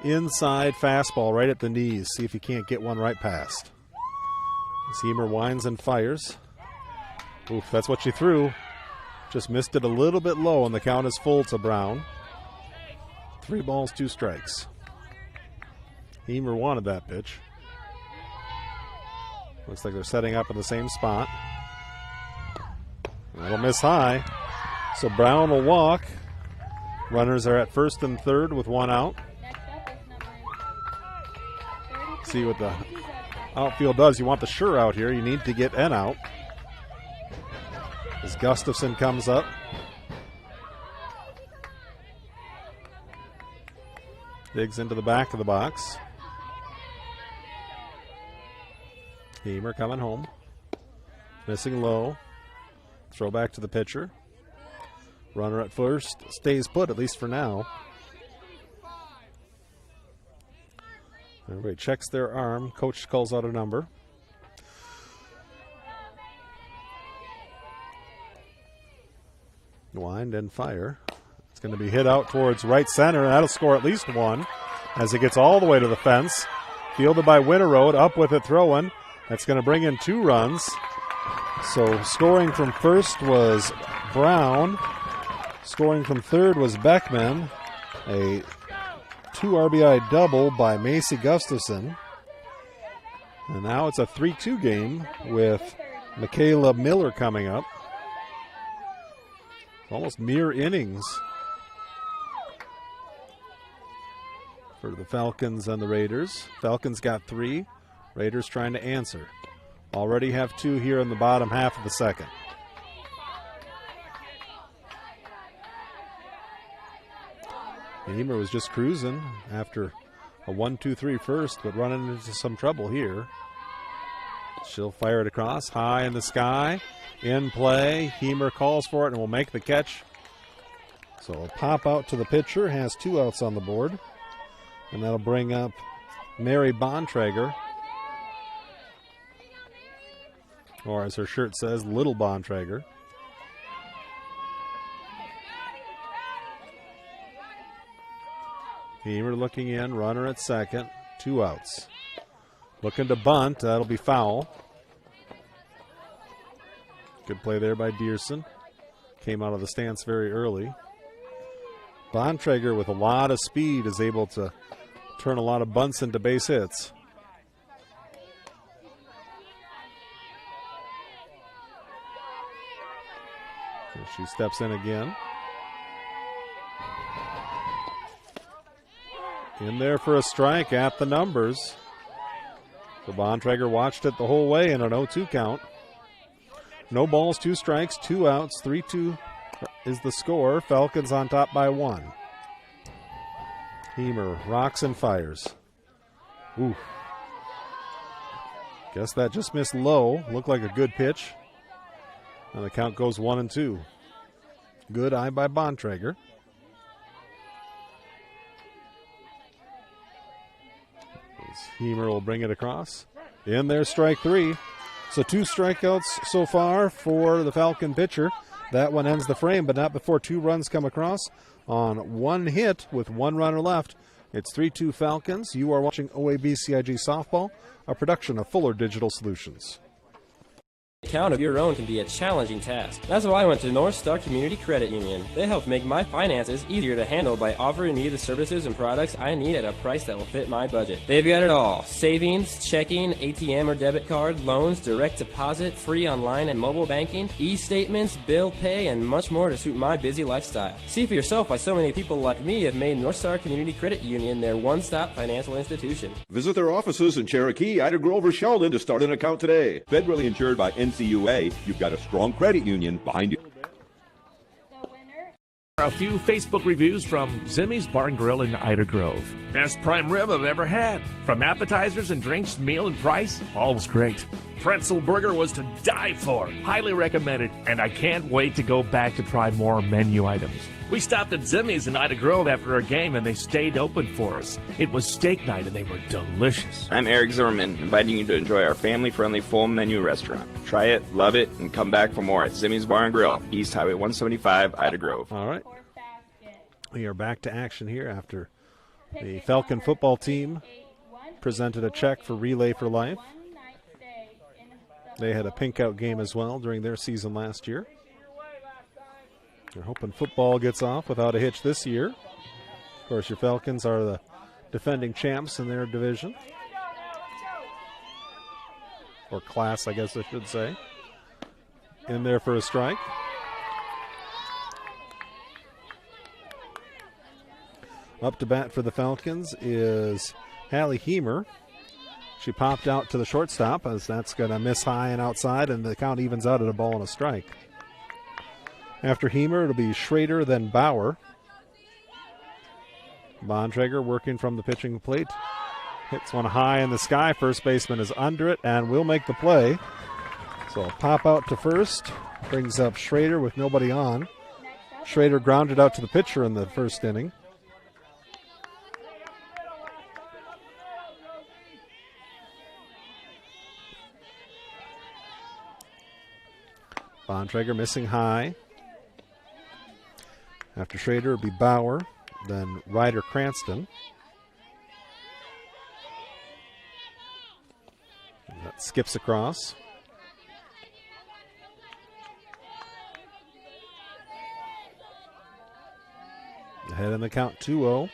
inside fastball right at the knees. See if you can't get one right past. Hemer winds and fires. Oof, that's what she threw. Just missed it a little bit low, and the count is full to Brown. 3 balls, 2 strikes. Hemer wanted that pitch. Looks like they're setting up in the same spot. That'll miss high. So Brown will walk. Runners are at first and third with 1 out. See what the outfield does. You want the sure out here. You need to get an out. As Gustafson comes up. Digs into the back of the box. Hemer coming home. Missing low. Throw back to the pitcher. Runner at first. Stays put, at least for now. Everybody checks their arm. Coach calls out a number. Wind and fire. It's going to be hit out towards right center. That'll score at least 1 as it gets all the way to the fence. Fielded by Winterode. Up with it, throwing. That's going to bring in 2 runs. So scoring from first was Brown. Scoring from third was Beckman. A 2 RBI double by Macy Gustafson. And now it's a 3-2 game with Michaela Miller coming up. Almost mere innings for the Falcons and the Raiders. Falcons got 3. Raiders trying to answer. Already have 2 here in the bottom half of the second. Hemer was just cruising after a 1-2-3 first, but running into some trouble here. She'll fire it across, high in the sky, in play. Hemer calls for it and will make the catch. So a pop out to the pitcher, has 2 outs on the board. And that'll bring up Mary Bontrager. Or as her shirt says, Little Bontrager. Hemer looking in, runner at second, 2 outs. Looking to bunt, that'll be foul. Good play there by Dearson. Came out of the stance very early. Bontrager with a lot of speed is able to turn a lot of bunts into base hits. So she steps in again. In there for a strike at the numbers. So Bontrager watched it the whole way in an 0-2 count. No balls, 2 strikes, 2 outs, 3-2 is the score. Falcons on top by 1. Hemer rocks and fires. Ooh. Guess that just missed low. Looked like a good pitch. And the count goes 1-2. Good eye by Bontrager. Hemer will bring it across. In there, strike 3. So 2 strikeouts so far for the Falcon pitcher. That one ends the frame, but not before 2 runs come across on 1 hit with 1 runner left. It's 3-2 Falcons. You are watching OABCIG Softball, a production of Fuller Digital Solutions. Account of your own can be a challenging task. That's why I went to North Star Community Credit Union. They help make my finances easier to handle by offering me the services and products I need at a price that will fit my budget. They've got it all: savings, checking, ATM or debit card, loans, direct deposit, free online and mobile banking, e-statements, bill pay, and much more to suit my busy lifestyle. See for yourself why so many people like me have made North Star Community Credit Union their one-stop financial institution. Visit their offices in Cherokee, Ida Grove, or Sheldon to start an account today. Federally insured by NCUA, you've got a strong credit union behind you. A few Facebook reviews from Zimmy's Bar and Grill in Ida Grove. Best prime rib I've ever had. From appetizers and drinks, meal and price, all was great. Pretzel burger was to die for. Highly recommended, and I can't wait to go back to try more menu items. We stopped at Zimmy's in Ida Grove after our game, and they stayed open for us. It was steak night, and they were delicious. I'm Eric Zimmerman, inviting you to enjoy our family-friendly full menu restaurant. Try it, love it, and come back for more at Zimmy's Bar and Grill, East Highway 175, Ida Grove. All right. We are back to action here after the Falcon football team presented a check for Relay for Life. They had a pink out game as well during their season last year. They're hoping football gets off without a hitch this year. Of course, your Falcons are the defending champs in their division. Or class, I guess I should say. In there for a strike. Up to bat for the Falcons is Hallie Heemer. She popped out to the shortstop as that's going to miss high and outside, and the count evens out at a ball and a strike. After Heemer, it'll be Schrader, then Bauer. Bontrager working from the pitching plate. Hits one high in the sky. First baseman is under it and will make the play. So a pop out to first. Brings up Schrader with nobody on. Schrader grounded out to the pitcher in the first inning. Bontrager missing high. After Schrader, it'll be Bauer, then Ryder Cranston. That skips across. Ahead in the count, 2-0.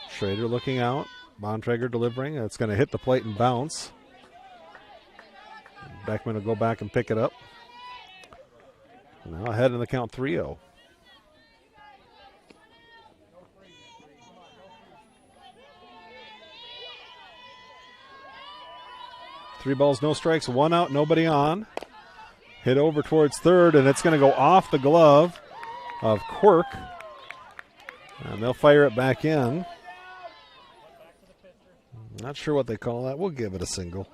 Schrader looking out. Bontrager delivering. It's going to hit the plate and bounce. Beckman will go back and pick it up. Now ahead in the count, 3-0. Three balls, no strikes, one out, nobody on. Hit over towards third, and it's going to go off the glove of Quirk. And they'll fire it back in. Not sure what they call that. We'll give it a single.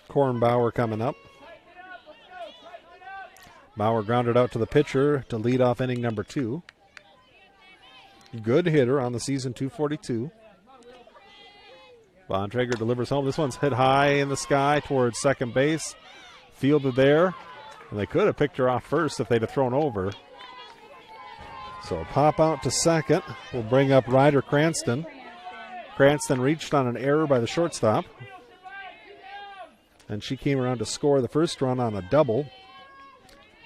Kornbauer coming up. Bauer grounded out to the pitcher to lead off inning number 2. Good hitter on the season, 242. Bontrager delivers home. This one's hit high in the sky towards second base. Fielded there. And they could have picked her off first if they'd have thrown over. So pop out to second. We'll bring up Ryder Cranston. Cranston reached on an error by the shortstop. And she came around to score the first run on a double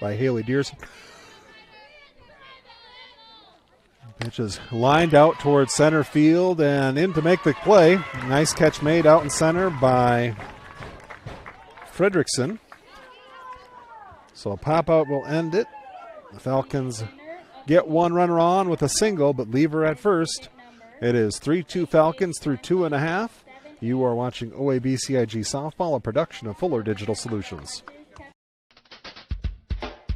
by Haley Dearson. Pitch is lined out towards center field and in to make the play. Nice catch made out in center by Fredrickson. So a pop out will end it. The Falcons get one runner on with a single, but leave her at first. It is 3-2 Falcons through 2.5. You are watching OABCIG Softball, a production of Fuller Digital Solutions.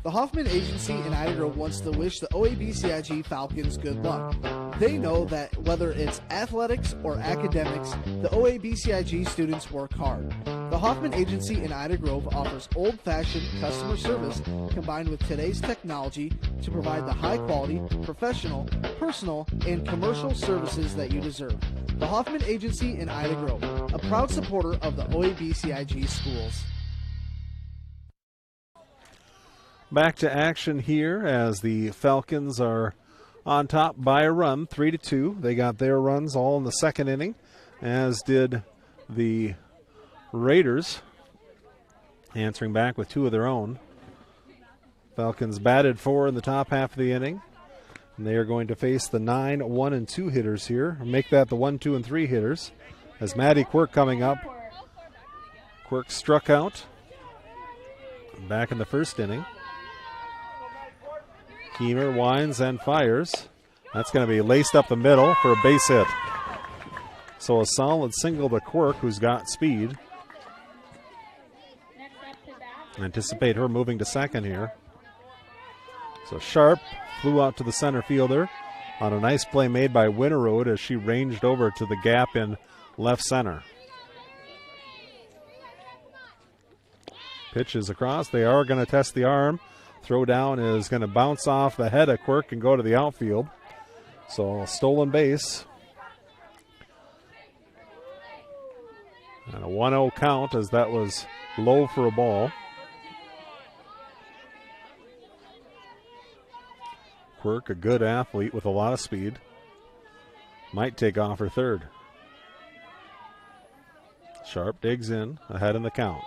The Hoffman Agency in Ida Grove wants to wish the OABCIG Falcons good luck. They know that whether it's athletics or academics, the OABCIG students work hard. The Hoffman Agency in Ida Grove offers old-fashioned customer service combined with today's technology to provide the high-quality, professional, personal, and commercial services that you deserve. The Hoffman Agency in Ida Grove, a proud supporter of the OABCIG schools. Back to action here as the Falcons are on top by a run, 3-2. They got their runs all in the second inning, as did the Raiders answering back with 2 of their own. Falcons batted 4 in the top half of the inning. And they are going to face the 9, 1, and 2 hitters here. Make that the 1, 2, and 3 hitters. As Maddie Quirk coming up. Quirk struck out back in the first inning. Keemer winds and fires. That's going to be laced up the middle for a base hit. So a solid single to Quirk, who's got speed. Anticipate her moving to second here. So Sharp flew out to the center fielder on a nice play made by Winterode as she ranged over to the gap in left center. Pitches across. They are going to test the arm. Throw down is going to bounce off the head of Quirk and go to the outfield. So a stolen base. And a 1-0 count as that was low for a ball. Quirk, a good athlete with a lot of speed. Might take off her third. Sharp digs in, ahead in the count.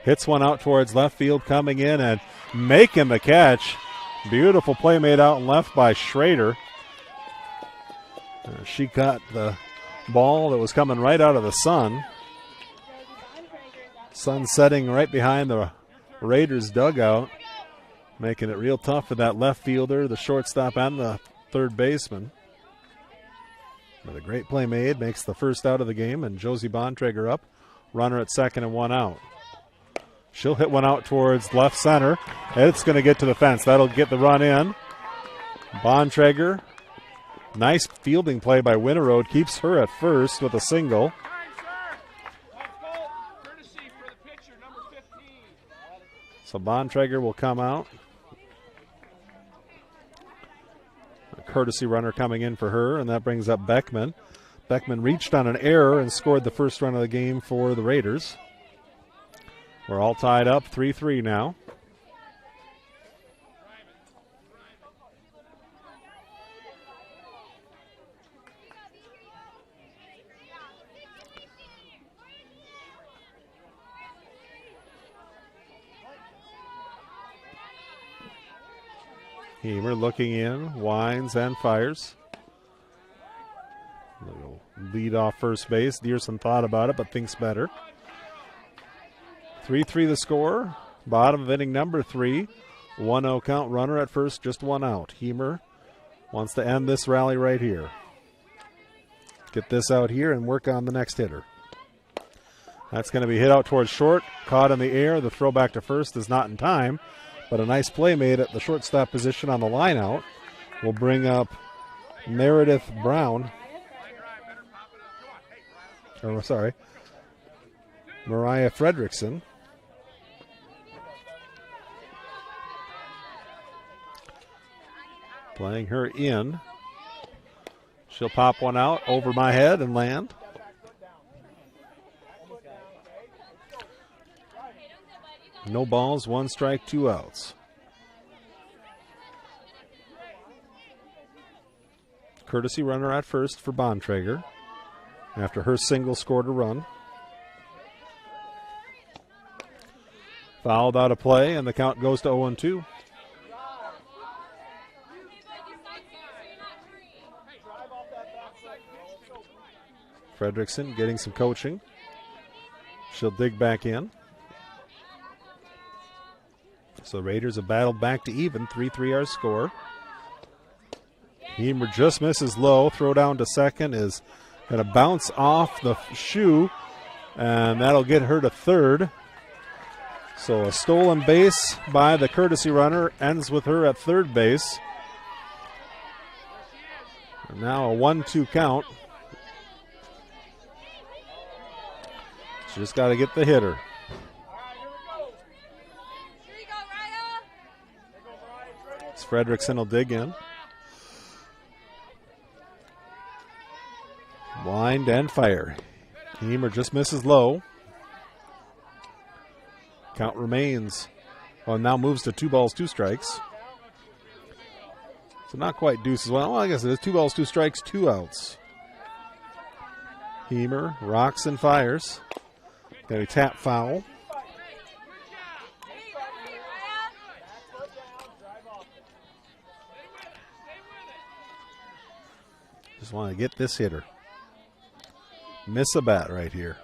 Hits one out towards left field, coming in and making the catch. Beautiful play made out and left by Schrader. She caught the ball that was coming right out of the sun. Sun setting right behind the Raiders dugout, making it real tough for that left fielder, the shortstop, and the third baseman. But a great play made, makes the first out of the game, and Josie Bontrager up, runner at second and 1 out. She'll hit one out towards left center. It's going to get to the fence. That'll get the run in. Bontrager, nice fielding play by Winterode, keeps her at first with a single. So Bontrager will come out. A courtesy runner coming in for her, and that brings up Beckman. Beckman reached on an error and scored the first run of the game for the Raiders. We're all tied up, 3-3 now. Heemer looking in, winds and fires. Little lead off first base. Dearson thought about it, but thinks better. 3-3 the score. Bottom of inning number 3. 1-0 count, runner at first, just 1 out. Heemer wants to end this rally right here. Get this out here and work on the next hitter. That's going to be hit out towards short. Caught in the air. The throw back to first is not in time. But a nice play made at the shortstop position on the line out will bring up Meredith Brown. Oh, sorry. Mariah Fredrickson. Playing her in. She'll pop one out over my head and land. No balls, 1 strike, 2 outs. Courtesy runner at first for Bontrager after her single scored a run. Fouled out of play, and the count goes to 0-2. Fredrickson getting some coaching. She'll dig back in. So the Raiders have battled back to even, 3-3 our score. Heemer just misses low. Throw down to second is going to bounce off the shoe, and that'll get her to third. So a stolen base by the courtesy runner ends with her at third base. And now a 1-2 count. She just got to get the hitter. Fredrickson will dig in. Wind and fire. Heemer just misses low. Count remains. Well, now moves to 2 balls, 2 strikes. So not quite deuce as well. I guess it is 2 balls, 2 strikes, 2 outs. Heemer rocks and fires. Got a tap foul. Just want to get this hitter. Miss a bat right here.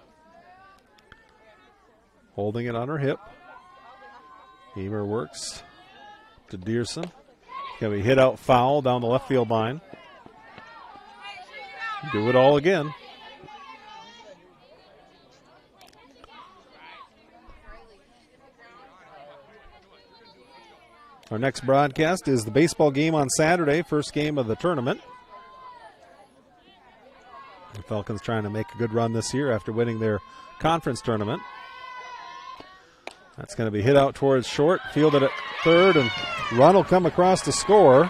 Holding it on her hip. Hemer works to Dearson. Going to be hit out foul down the left field line. Do it all again. Our next broadcast is the baseball game on Saturday, first game of the tournament. The Falcons trying to make a good run this year after winning their conference tournament. That's going to be hit out towards short, fielded at third, and run will come across to score.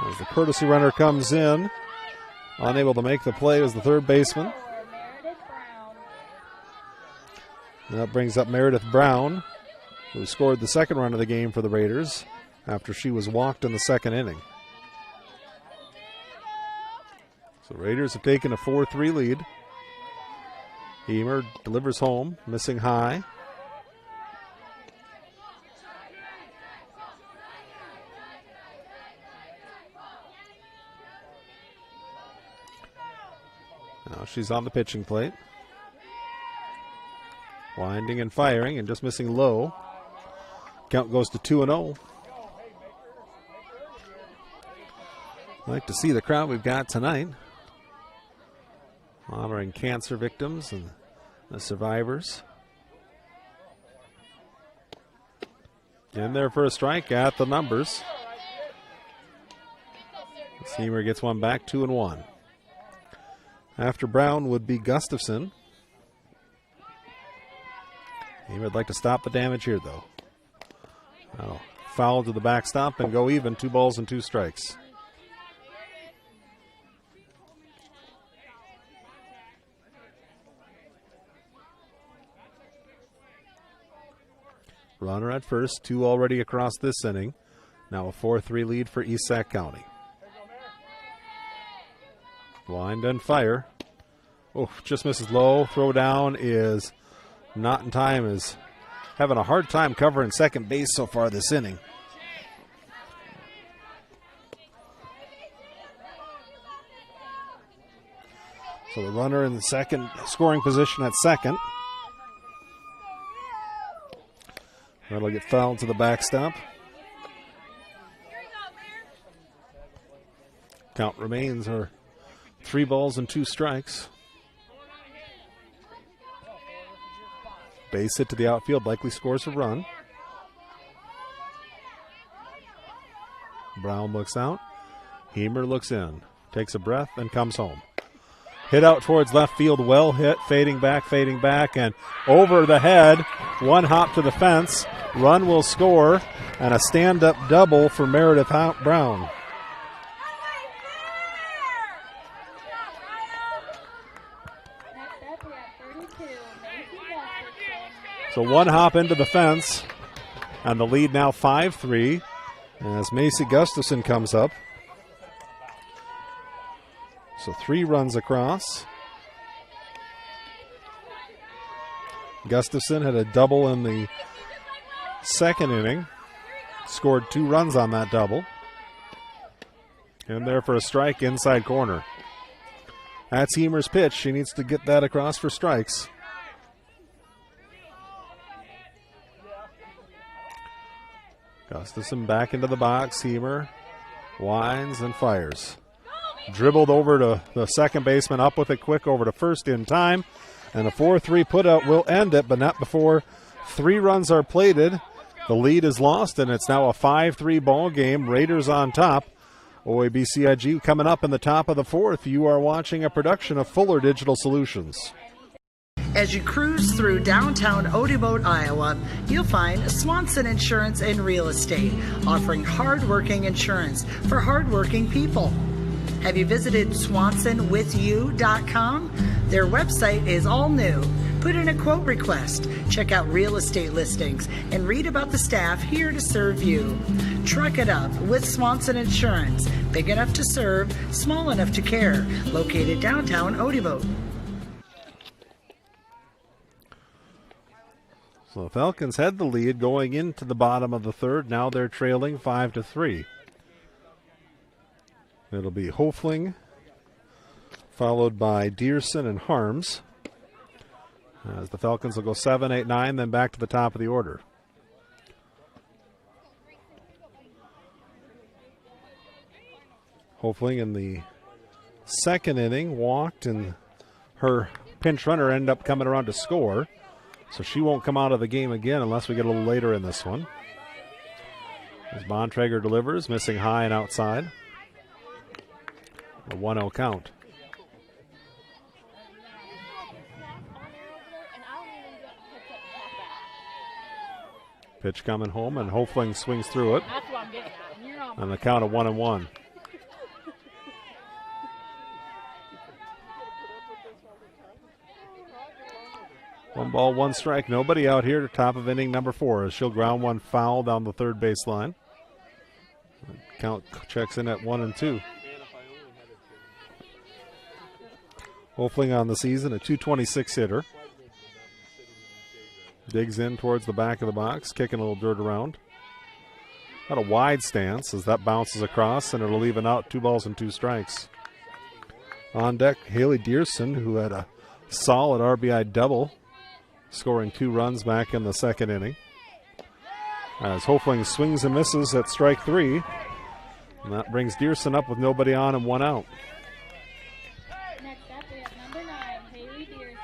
As the courtesy runner comes in, unable to make the play was the third baseman. And that brings up Meredith Brown, who scored the second run of the game for the Raiders after she was walked in the second inning. So Raiders have taken a 4-3 lead. Hemer delivers home, missing high. Now she's on the pitching plate. Winding and firing and just missing low. Count goes to 2-0. I'd like to see the crowd we've got tonight, honoring cancer victims and the survivors. In there for a strike at the numbers. Hemer gets one back, 2-1. After Brown would be Gustafson. Hemer would like to stop the damage here, though. That'll foul to the backstop and go even, 2 balls and 2 strikes. Runner at first, 2 already across this inning. Now a 4-3 lead for East Sac County. Wind and fire. Oh, just misses low. Throw down is not in time. Is having a hard time covering second base so far this inning. So the runner in the second scoring position at second. That'll get fouled to the backstop. Count remains are 3 balls and 2 strikes. Base hit to the outfield, likely scores a run. Brown looks out. Hemer looks in, takes a breath, and comes home. Hit out towards left field, well hit, fading back, and over the head. 1 hop to the fence. Run will score, and a stand-up double for Meredith Brown. So 1 hop into the fence, and the lead now 5-3 as Macy Gustafson comes up. So 3 runs across. Gustafson had a double in the second inning. Scored 2 runs on that double. And there for a strike inside corner. That's Hemer's pitch. She needs to get that across for strikes. Gustafson back into the box. Hemer winds and fires. Dribbled over to the second baseman, up with it quick over to first in time. And a 4-3 putout will end it, but not before 3 runs are plated. The lead is lost, and it's now a 5-3 ball game. Raiders on top. OABCIG coming up in the top of the 4th. You are watching a production of Fuller Digital Solutions. As you cruise through downtown Odeboat, Iowa, you'll find Swanson Insurance and Real Estate, offering hardworking insurance for hardworking people. Have you visited SwansonWithYou.com? Their website is all new. Put in a quote request, check out real estate listings, and read about the staff here to serve you. Truck it up with Swanson Insurance. Big enough to serve, small enough to care. Located downtown Odeboat. So the Falcons had the lead going into the bottom of the 3rd. Now they're trailing 5-3. It'll be Hofling, followed by Dearson and Harms, as the Falcons will go 7, 8, 9, then back to the top of the order. Hofling in the second inning walked, and her pinch runner ended up coming around to score, so she won't come out of the game again unless we get a little later in this one. As Bontrager delivers, missing high and outside. A 1-0 count. Pitch coming home, and Hofling swings through it. That's what I'm getting at. On the count of 1-1. One ball, one strike. Nobody out here. Top of inning number 4 as she'll ground one foul down the third baseline. Count checks in at 1 and 2. Hofling on the season, a .226 hitter. Digs in towards the back of the box, kicking a little dirt around. Got a wide stance as that bounces across, and it'll leave an out, 2 balls and 2 strikes. On deck, Haley Dearson, who had a solid RBI double, scoring 2 runs back in the second inning. As Hofling swings and misses at strike 3, and that brings Dearson up with nobody on and 1 out. Next up, we have number 9, Haley Dearson.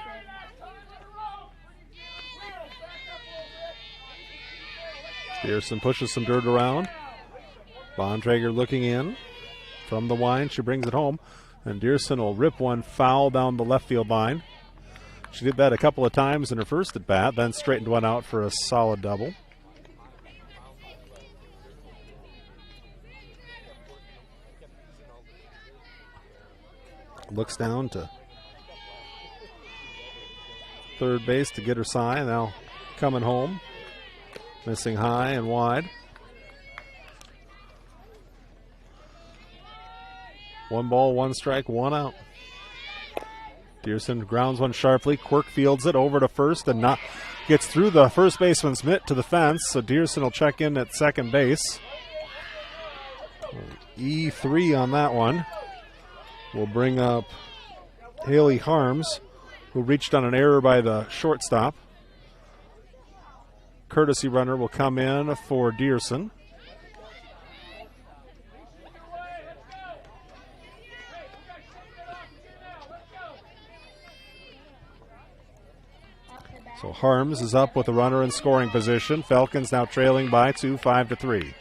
Dearson pushes some dirt around. Bontrager looking in from the line. She brings it home, and Dearson will rip one foul down the left field line. She did that a couple of times in her first at bat, then straightened one out for a solid double. Looks down to third base to get her sign. Now coming home. Missing high and wide. 1 ball, 1 strike, 1 out. Dearson grounds one sharply. Quirk fields it over to first and not gets through the first baseman's mitt to the fence. So Dearson will check in at second base. E3 on that one. We'll bring up Haley Harms, who reached on an error by the shortstop. Courtesy runner will come in for Dearson. So Harms is up with a runner in scoring position. Falcons now trailing by 2, 5-3.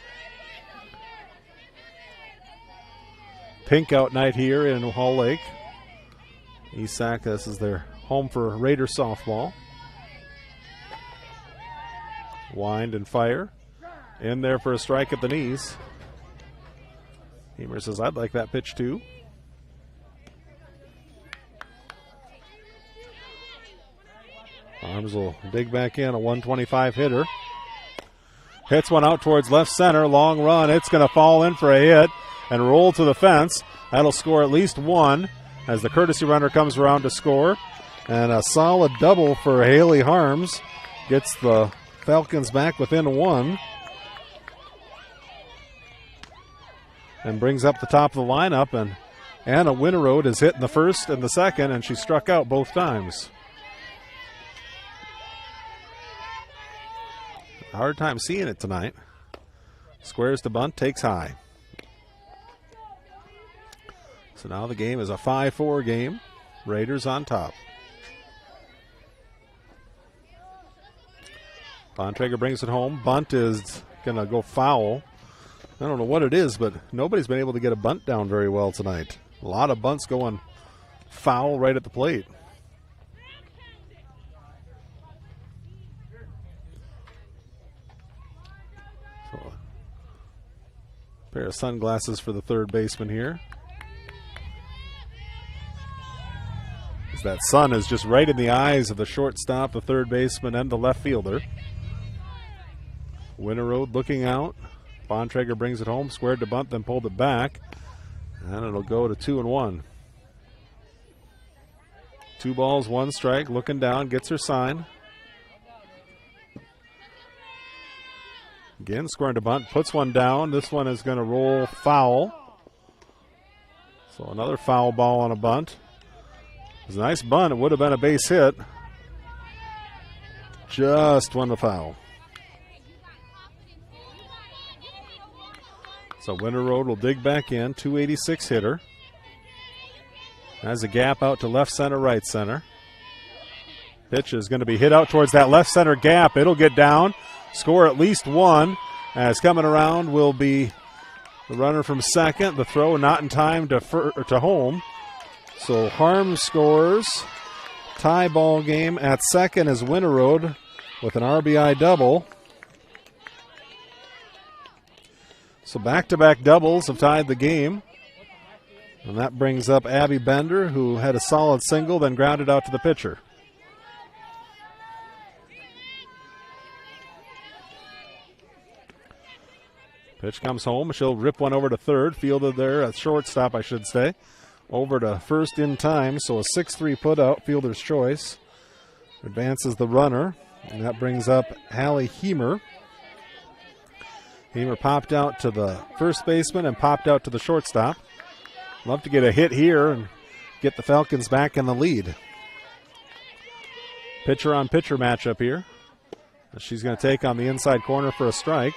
Pink out night here in Hall Lake. East Sac, this is their home for Raider softball. Wind and fire. In there for a strike at the knees. Hemer says, I'd like that pitch too. Arms will dig back in, a 125 hitter. Hits one out towards left center, long run. It's going to fall in for a hit and roll to the fence. That'll score at least 1 as the courtesy runner comes around to score. And a solid double for Haley Harms. Gets the Falcons back within 1. And brings up the top of the lineup. And Anna Winterode is hit in the first and the second, and she struck out both times. Hard time seeing it tonight. Squares to bunt, takes high. So now the game is a 5-4 game. Raiders on top. Bontrager brings it home. Bunt is going to go foul. I don't know what it is, but nobody's been able to get a bunt down very well tonight. A lot of bunts going foul right at the plate. So, a pair of sunglasses for the third baseman here. As that sun is just right in the eyes of the shortstop, the third baseman, and the left fielder. Winterode looking out. Bontrager brings it home, squared to bunt, then pulled it back. And it'll go to 2-1. 2 balls, 1 strike, looking down, gets her sign. Again, squaring to bunt, puts one down. This one is going to roll foul. So another foul ball on a bunt. It was a nice bunt. It would have been a base hit. Just won the foul. So Winter Road will dig back in. 286 hitter. Has a gap out to left center, right center. Pitch is going to be hit out towards that left center gap. It'll get down. Score at least one. As coming around will be the runner from second. The throw not in time to home. So Harms scores. Tie ball game at second is Winter Road with an RBI double. So back-to-back doubles have tied the game. And that brings up Abby Bender, who had a solid single, then grounded out to the pitcher. Pitch comes home. She'll rip one over to third. Fielded there at shortstop, I should say. Over to first in time, so a 6-3 put out, fielder's choice. Advances the runner, and that brings up Hallie Heemer. Heemer popped out to the first baseman and popped out to the shortstop. Love to get a hit here and get the Falcons back in the lead. Pitcher-on-pitcher matchup here. She's going to take on the inside corner for a strike.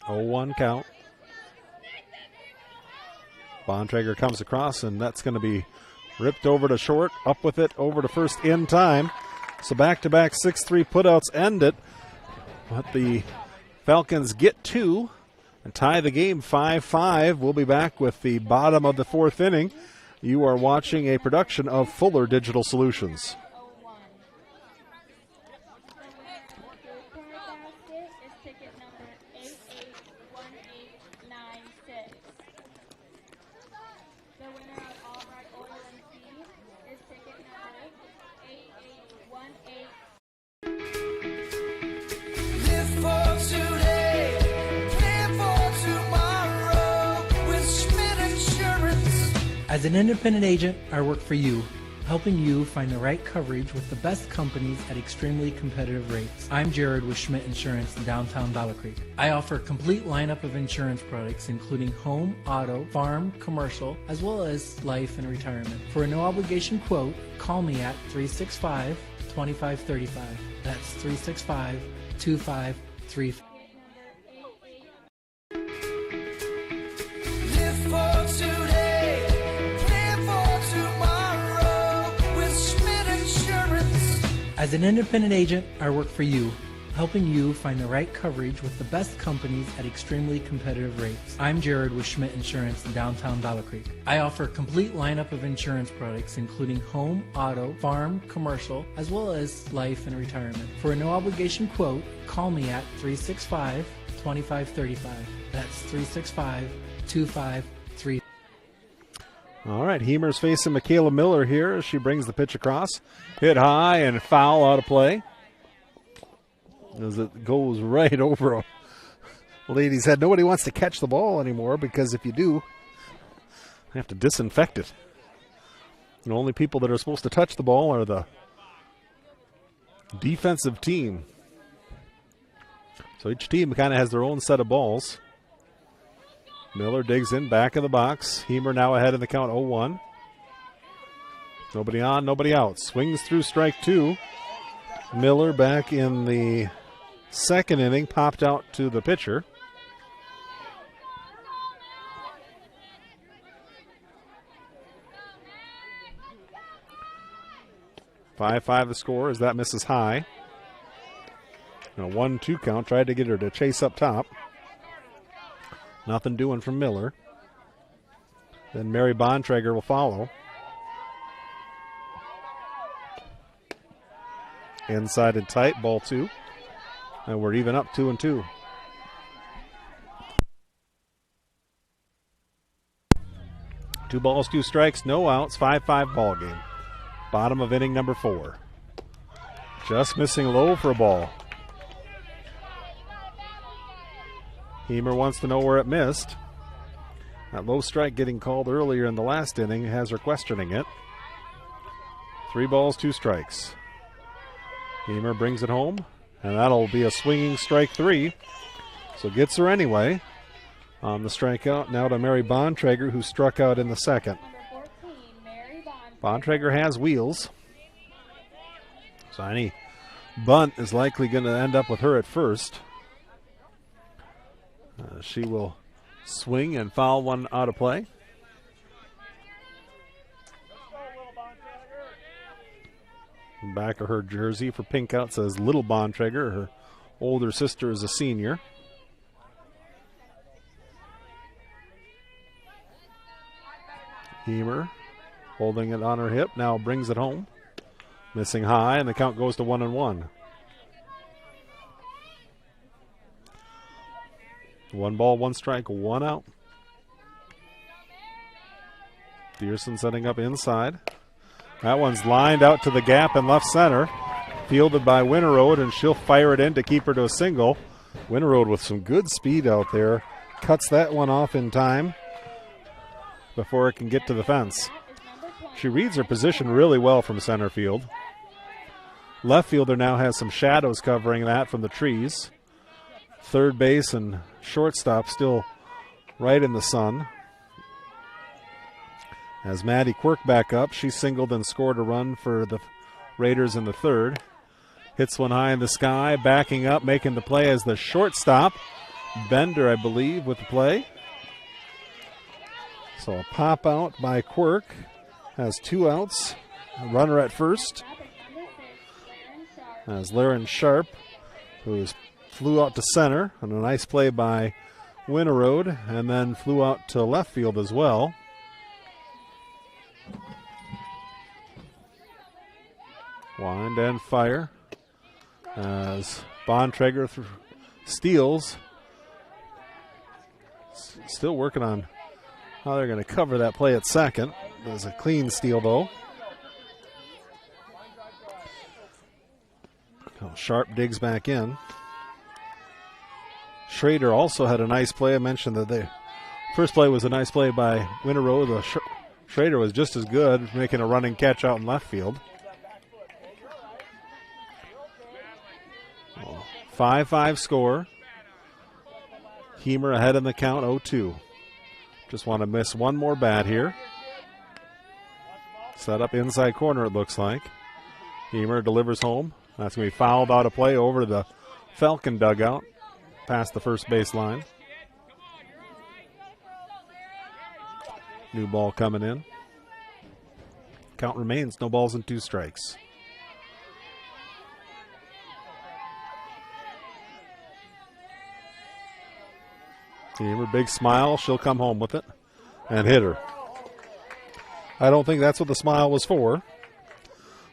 Oh, 1 count. Bontrager comes across, and that's going to be ripped over to short. Up with it, over to first in time. So back-to-back 6-3 putouts end it. But the Falcons get 2 and tie the game 5-5. We'll be back with the bottom of the 4th inning. You are watching a production of Fuller Digital Solutions. As an independent agent, I work for you, helping you find the right coverage with the best companies at extremely competitive rates. I'm Jared with Schmidt Insurance in downtown Battle Creek. I offer a complete lineup of insurance products, including home, auto, farm, commercial, as well as life and retirement. For a no-obligation quote, call me at 365-2535. That's 365-2535. As an independent agent, I work for you, helping you find the right coverage with the best companies at extremely competitive rates. I'm Jared with Schmidt Insurance in downtown Battle Creek. I offer a complete lineup of insurance products, including home, auto, farm, commercial, as well as life and retirement. For a no-obligation quote, call me at 365-2535. That's 365-2535. All right, Heemer's facing Michaela Miller here as she brings the pitch across. Hit high and foul out of play. As it goes right over a lady's head. Nobody wants to catch the ball anymore because if you do, you have to disinfect it. The only people that are supposed to touch the ball are the defensive team. So each team kind of has their own set of balls. Miller digs in, back of the box. Heemer now ahead in the count, 0-1. Nobody on, nobody out. Swings through strike 2. Miller back in the second inning, popped out to the pitcher. Five the score as that misses high. And a 1-2 count, tried to get her to chase up top. Nothing doing from Miller. Then Mary Bontrager will follow. Inside and tight, ball 2. And we're even up 2-2. Two balls, 2 strikes, no outs, 5-5 ball game. Bottom of inning number 4. Just missing low for a ball. Heemer wants to know where it missed. That low strike getting called earlier in the last inning has her questioning it. 3 balls, 2 strikes. Heemer brings it home. And that'll be a swinging strike 3. So gets her anyway on the strikeout. Now to Mary Bontrager, who struck out in the second. Bontrager has wheels. So any bunt is likely going to end up with her at first. She will swing and foul one out of play. Back of her jersey for pink out says Little Bontrager. Her older sister is a senior. Hemer holding it on her hip, now brings it home. Missing high, and the count goes to 1-1. 1 ball, 1 strike, 1 out. Pearson setting up inside. That one's lined out to the gap in left center. Fielded by Winterode, and she'll fire it in to keep her to a single. Winterode with some good speed out there. Cuts that one off in time before it can get to the fence. She reads her position really well from center field. Left fielder now has some shadows covering that from the trees. Third base and shortstop still right in the sun. As Maddie Quirk back up, she singled and scored a run for the Raiders in the third. Hits one high in the sky, backing up, making the play as the shortstop. Bender, I believe, with the play. So a pop out by Quirk. Has 2 outs. A runner at first. As Laren Sharp, who flew out to center on a nice play by Winterode, and then flew out to left field as well. Wind and fire as Bontrager steals. Still working on how they're going to cover that play at second. There's a clean steal, though. Sharp digs back in. Schrader also had a nice play. I mentioned that the first play was a nice play by Winterode. Schrader was just as good, making a running catch out in left field. 5-5 score. Hemer ahead in the count, 0-2. Just want to miss one more bat here. Set up inside corner, it looks like. Hemer delivers home. That's going to be fouled out of play over to the Falcon dugout, past the first base line. New ball coming in. Count remains, no balls and 2 strikes. Hemer, big smile. She'll come home with it and hit her. I don't think that's what the smile was for,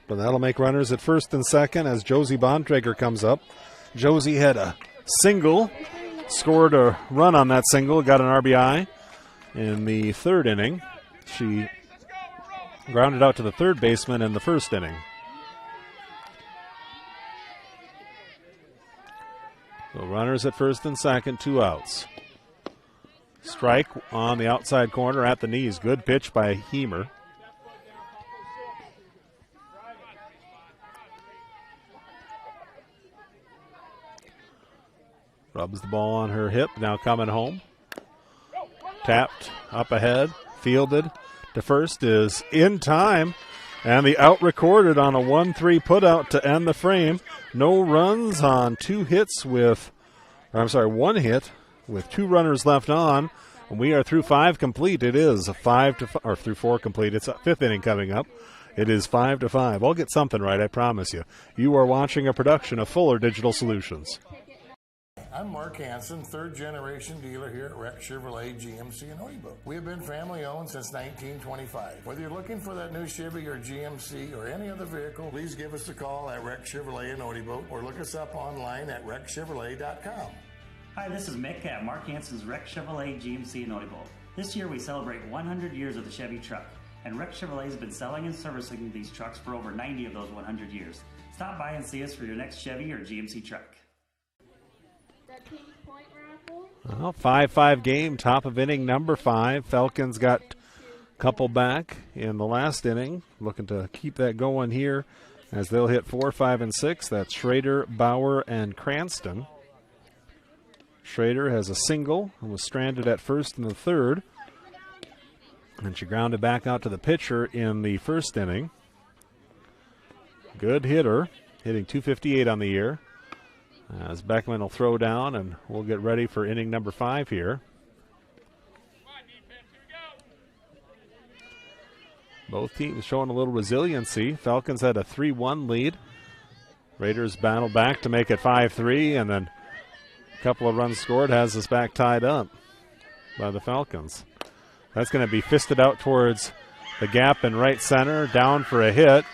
but that'll make runners at first and second as Josie Bontrager comes up. Josie had a single, scored a run on that single, got an RBI in the third inning. She grounded out to the third baseman in the first inning. So runners at first and second, 2 outs. Strike on the outside corner at the knees. Good pitch by Hemer. Rubs the ball on her hip, now coming home. Tapped up ahead, fielded to first, is in time, and the out recorded on a 1-3 putout to end the frame. No runs on 2 hits with, one hit with 2 runners left on, and we are through 5 complete. It is a 5-5, or through 4 complete. It's a 5th inning coming up. It is 5-5. I'll get something right, I promise you. You are watching a production of Fuller Digital Solutions. I'm Mark Hansen, 3rd generation dealer here at Rex Chevrolet GMC in Odebo. We have been family owned since 1925. Whether you're looking for that new Chevy or GMC or any other vehicle, please give us a call at Rex Chevrolet in Odebo or look us up online at rexchevrolet.com. Hi, this is Mick at Mark Hansen's Rex Chevrolet GMC in Odebo. This year we celebrate 100 years of the Chevy truck, and Rex Chevrolet has been selling and servicing these trucks for over 90 of those 100 years. Stop by and see us for your next Chevy or GMC truck. Well, 5-5 game, top of inning number 5. Falcons got a couple back in the last inning, looking to keep that going here as they'll hit 4, 5, and 6. That's Schrader, Bauer, and Cranston. Schrader has a single and was stranded at first in the third. And she grounded back out to the pitcher in the first inning. Good hitter, hitting .258 on the year. As Beckman will throw down, and we'll get ready for inning number 5 here. Both teams showing a little resiliency. Falcons had a 3-1 lead. Raiders battled back to make it 5-3, and then a couple of runs scored has us back tied up by the Falcons. That's going to be fisted out towards the gap in right center, down for a hit,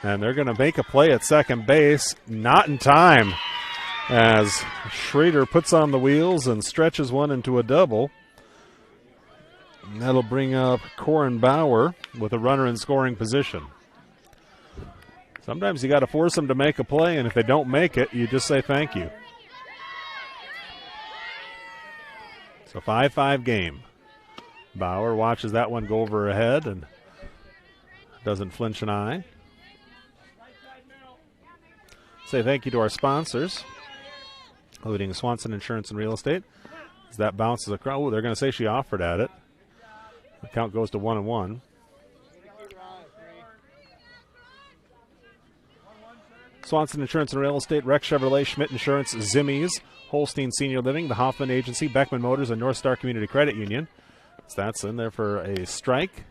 and they're going to make a play at second base. Not in time, as Schrader puts on the wheels and stretches one into a double. And that'll bring up Corin Bauer with a runner in scoring position. Sometimes you got to force them to make a play, and if they don't make it, you just say thank you. So 5-5 game. Bauer watches that one go over her head and doesn't flinch an eye. Say thank you to our sponsors, including Swanson Insurance and Real Estate. As that bounces across, oh, they're going to say she offered at it. The count goes to 1-1. Swanson Insurance and Real Estate, Rex Chevrolet, Schmidt Insurance, Zimmies, Holstein Senior Living, the Hoffman Agency, Beckman Motors, and North Star Community Credit Union. So that's in there for a strike.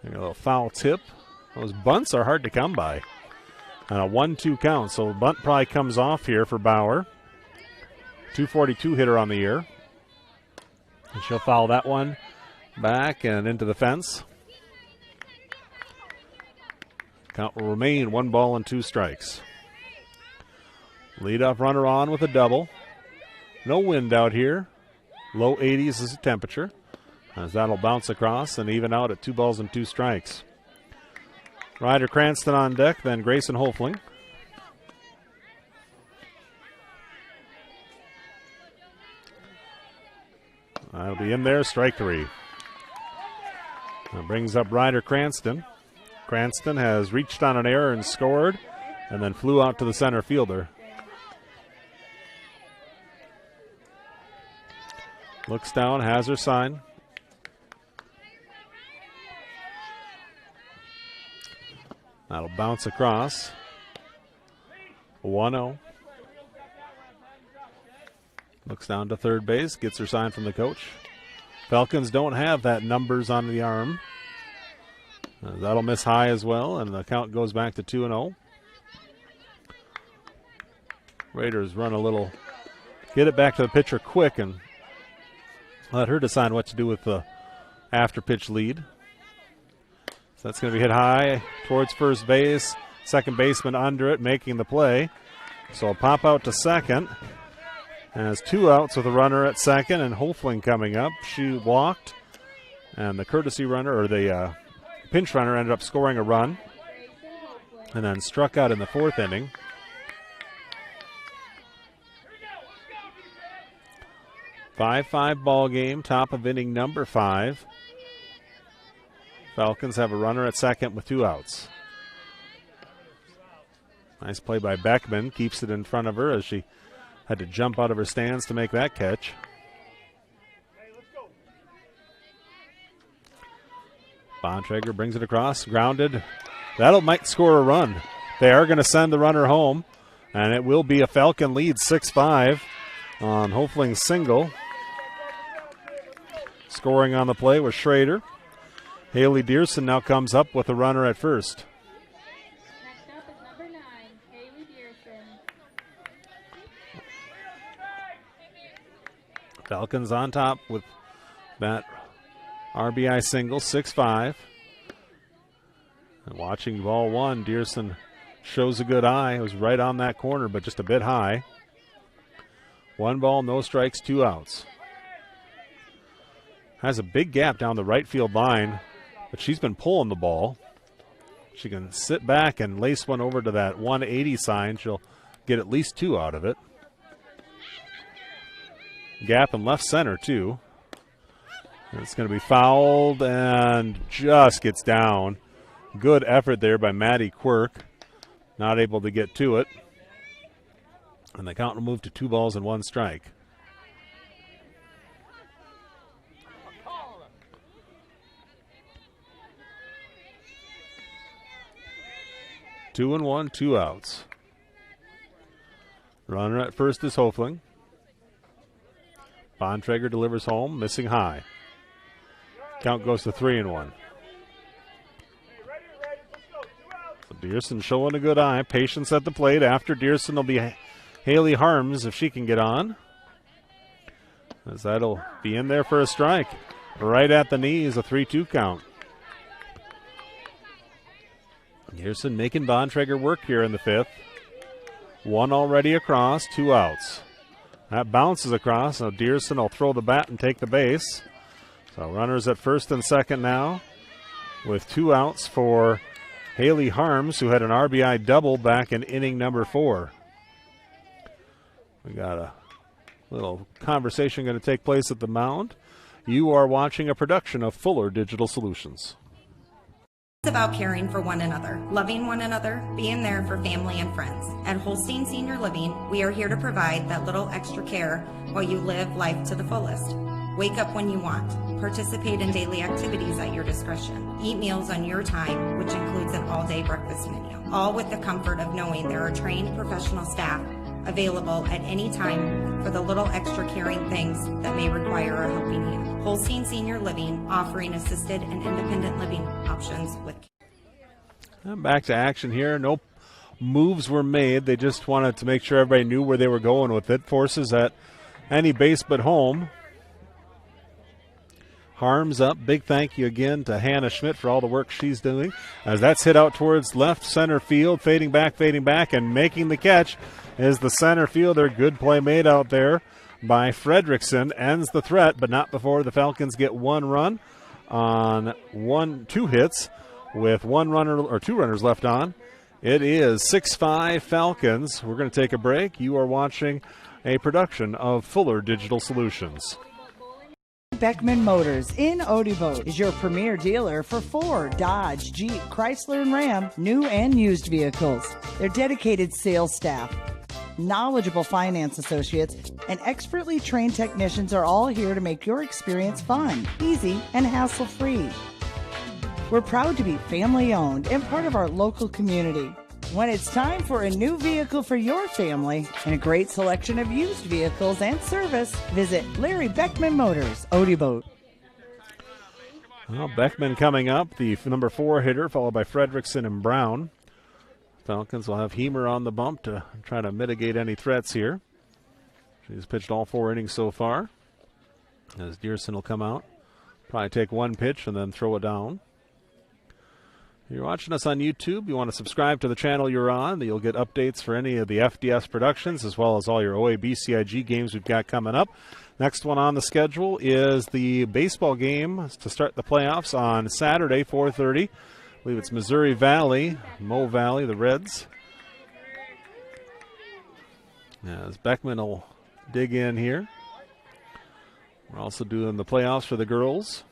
A little foul tip. Those bunts are hard to come by. And a 1-2 count, so bunt probably comes off here for Bauer. .242 hitter on the year. And she'll foul that one back and into the fence. Count will remain 1 ball and 2 strikes. Leadoff runner on with a double. No wind out here. Low 80s is the temperature. As that'll bounce across and even out at 2 balls and 2 strikes. Ryder Cranston on deck, then Grayson Hofling. That'll be in there, strike 3. That brings up Ryder Cranston. Cranston has reached on an error and scored, and then flew out to the center fielder. Looks down, has her sign. That'll bounce across. 1-0. Looks down to third base, gets her sign from the coach. Falcons don't have that numbers on the arm. That'll miss high as well, and the count goes back to 2-0. Raiders run a little, get it back to the pitcher quick and let her decide what to do with the after pitch lead. So that's going to be hit high towards first base. Second baseman under it, making the play. So a pop out to second. And has 2 outs with a runner at second, and Hofling coming up. She walked, and the courtesy runner, or the pinch runner, ended up scoring a run, and then struck out in the 4th inning. Five ball game, top of inning number 5. Falcons have a runner at second with 2 outs. Nice play by Beckman, keeps it in front of her as she had to jump out of her stance to make that catch. Bontrager brings it across, grounded. That'll might score a run. They are going to send the runner home, and it will be a Falcon lead 6-5 on Hofling's single. Scoring on the play was Schrader. Haley Dearson now comes up with a runner at first. Next up is number 9, Haley Dearson. Falcons on top with that RBI single, 6-5. And watching ball 1, Dearson shows a good eye. It was right on that corner, but just a bit high. 1 ball, no strikes, 2 outs. Has a big gap down the right field line, but she's been pulling the ball. She can sit back and lace one over to that 180 sign. She'll get at least 2 out of it. Gap in left center, too. It's going to be fouled and just gets down. Good effort there by Maddie Quirk. not able to get to it. And the count will move to 2 balls and 1 strike. Two and 1, 2 outs. Runner at first is Hofling. Bontrager delivers home, missing high. Count goes to 3 and 1. So Dearson showing a good eye. Patience at the plate. After Dearson will be Haley Harms if she can get on. As that'll be in there for a strike. Right at the knees, a 3-2 count. Dearson making Bontrager work here in the 5th. 1 already across, 2 outs. That bounces across. Now Dearson will throw the bat and take the base. So runners at first and second now with 2 outs for Haley Harms, who had an RBI double back in inning number 4. We got a little conversation going to take place at the mound. You are watching a production of Fuller Digital Solutions. It's about caring for one another, loving one another, being there for family and friends. At Holstein Senior Living, we are here to provide that little extra care while you live life to the fullest. Wake up when you want. Participate in daily activities at your discretion. Eat meals on your time, which includes an all-day breakfast menu. All with the comfort of knowing there are trained professional staff available at any time for the little extra caring things that may require a helping hand. Holstein Senior Living, offering assisted and independent living options with. Back to action here. No moves were made. They just wanted to make sure everybody knew where they were going with it. Forces at any base but home. Harms up. Big thank you again to Hannah Schmidt for all the work she's doing. As that's hit out towards left center field, fading back, and making the catch is the center fielder. Good play made out there by Fredrickson. Ends the threat, but not before the Falcons get 1 run on 2 hits with 1 runner or 2 runners left on. It is 6-5 Falcons. We're going to take a break. You are watching a production of Fuller Digital Solutions. Beckman Motors in Odebo is your premier dealer for Ford, Dodge, Jeep, Chrysler, and Ram, new and used vehicles. Their dedicated sales staff, knowledgeable finance associates, and expertly trained technicians are all here to make your experience fun, easy, and hassle-free. We're proud to be family-owned and part of our local community. When it's time for a new vehicle for your family and a great selection of used vehicles and service, visit Larry Beckman Motors, Odebo. Well, Beckman coming up, the number 4 hitter, followed by Fredrickson and Brown. Falcons will have Hemer on the bump to try to mitigate any threats here. She's pitched all 4 innings so far. As Dearson will come out, probably take 1 pitch and then throw it down. If you're watching us on YouTube, you want to subscribe to the channel you're on. You'll get updates for any of the FDS productions as well as all your OABCIG games we've got coming up. Next one on the schedule is the baseball game to start the playoffs on Saturday, 4:30. I believe it's Missouri Valley, Mo Valley, the Reds. As Beckman will dig in here. We're also doing the playoffs for the girls.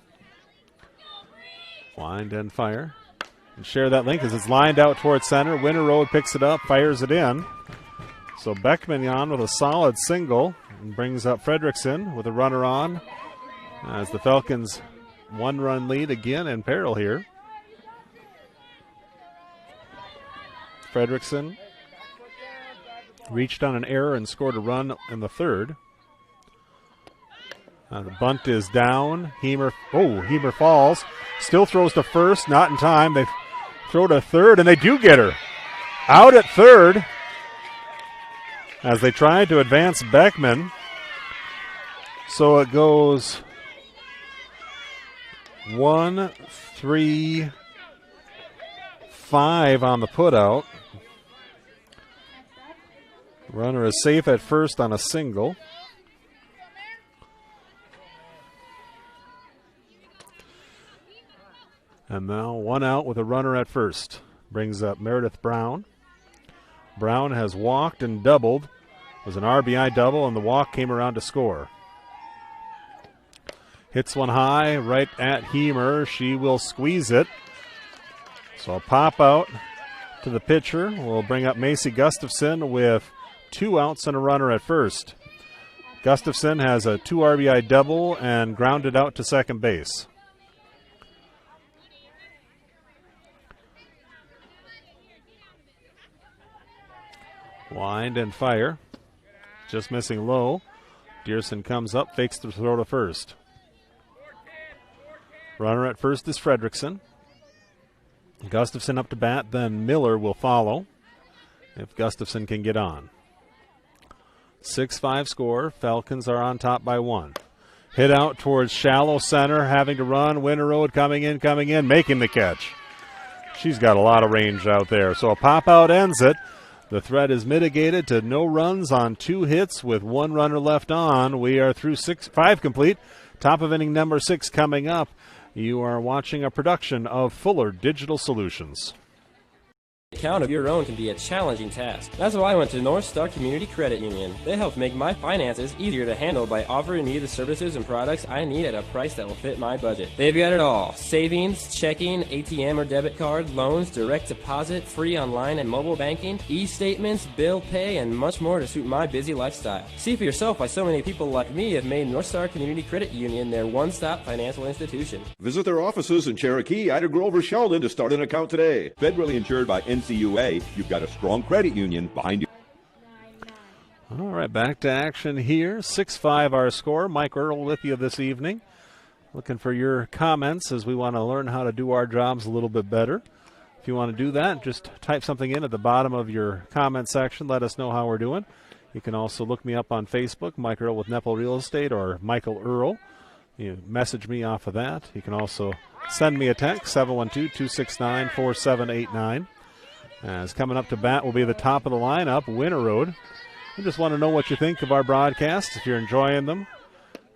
Wind and fire. And share that link as it's lined out towards center. Winter Road picks it up, fires it in. So Beckman on with a solid single and brings up Fredrickson with a runner on as the Falcons 1-run lead again in peril here. Fredrickson reached on an error and scored a run in the 3rd. The bunt is down. Hemer falls. Still throws to first, not in time. They throw to 3rd, and they do get her. Out at 3rd as they try to advance Beckman. So it goes 1, 3, 5 on the putout. Runner is safe at first on a single. And now 1 out with a runner at first. Brings up Meredith Brown. Brown has walked and doubled. It was an RBI double, and the walk came around to score. Hits one high right at Hemer. She will squeeze it. So a pop out to the pitcher will bring up Macy Gustafson with 2 outs and a runner at first. Gustafson has a 2 RBI double and grounded out to second base. Wind and fire. Just missing low. Dearson comes up, fakes the throw to first. Runner at first is Fredrickson. Gustafson up to bat, then Miller will follow if Gustafson can get on. 6-5 score. Falcons are on top by 1. Hit out towards shallow center, having to run. Winter Road coming in, making the catch. She's got a lot of range out there. So a pop out ends it. The threat is mitigated to no runs on 2 hits with 1 runner left on. We are through 5 complete. Top of inning number 6 coming up. You are watching a production of Fuller Digital Solutions. Account of your own can be a challenging task. That's why I went to North Star Community Credit Union. They help make my finances easier to handle by offering me the services and products I need at a price that will fit my budget. They've got it all: savings, checking, ATM or debit card, loans, direct deposit, free online and mobile banking, e-statements, bill pay, and much more to suit my busy lifestyle. See for yourself why so many people like me have made North Star Community Credit Union their one-stop financial institution. Visit their offices in Cherokee, Ida Grove, or Sheldon to start an account today. Federally insured by NCUA, you've got a strong credit union behind you. All right, back to action here. 6-5 our score. Mike Earl with you this evening. Looking for your comments as we want to learn how to do our jobs a little bit better. If you want to do that, just type something in at the bottom of your comment section. Let us know how we're doing. You can also look me up on Facebook, Mike Earl with Nepal Real Estate, or Michael Earl. You message me off of that. You can also send me a text, 712-269-4789. As coming up to bat will be the top of the lineup, Winter Road. I just want to know what you think of our broadcasts, if you're enjoying them.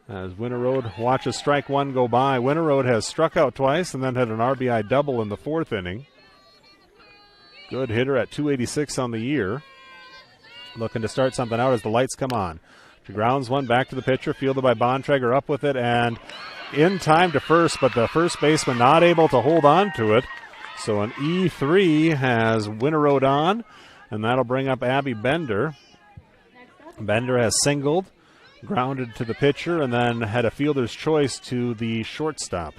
As Winter Road watches strike 1 go by. Winter Road has struck out twice and then had an RBI double in the 4th inning. Good hitter at 286 on the year. Looking to start something out as the lights come on. She grounds one back to the pitcher, fielded by Bontrager, up with it and in time to first, but the first baseman not able to hold on to it. So an E3 has Winter Road on, and that'll bring up Abby Bender. Bender has singled, grounded to the pitcher, and then had a fielder's choice to the shortstop.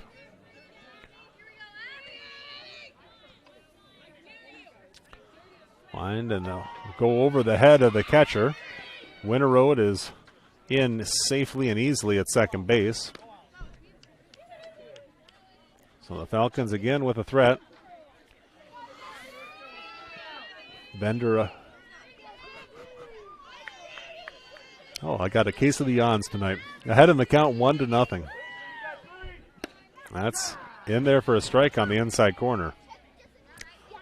Wind, and they'll go over the head of the catcher. Winter Road is in safely and easily at second base. So the Falcons again with a threat. Bender. I got a case of the yawns tonight. Ahead in the count, 1-0. That's in there for a strike on the inside corner.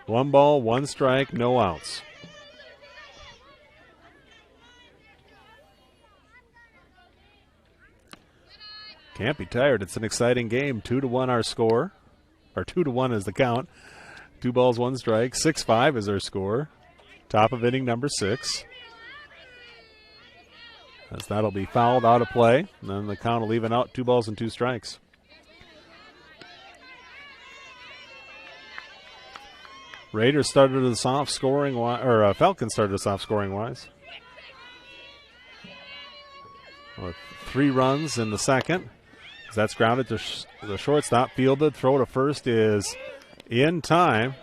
1 ball, 1 strike, no outs. Can't be tired. It's an exciting game. 2-1 our score. Or 2-1 is the count. 2 balls, 1 strike. 6-5 is our score. Top of inning number 6. As that'll be fouled out of play. And then the count will even out 2 balls and 2 strikes. Raiders started us off scoring, Falcons started us off scoring wise. With 3 runs in the second. That's grounded to the shortstop, fielded. Throw to first is in time.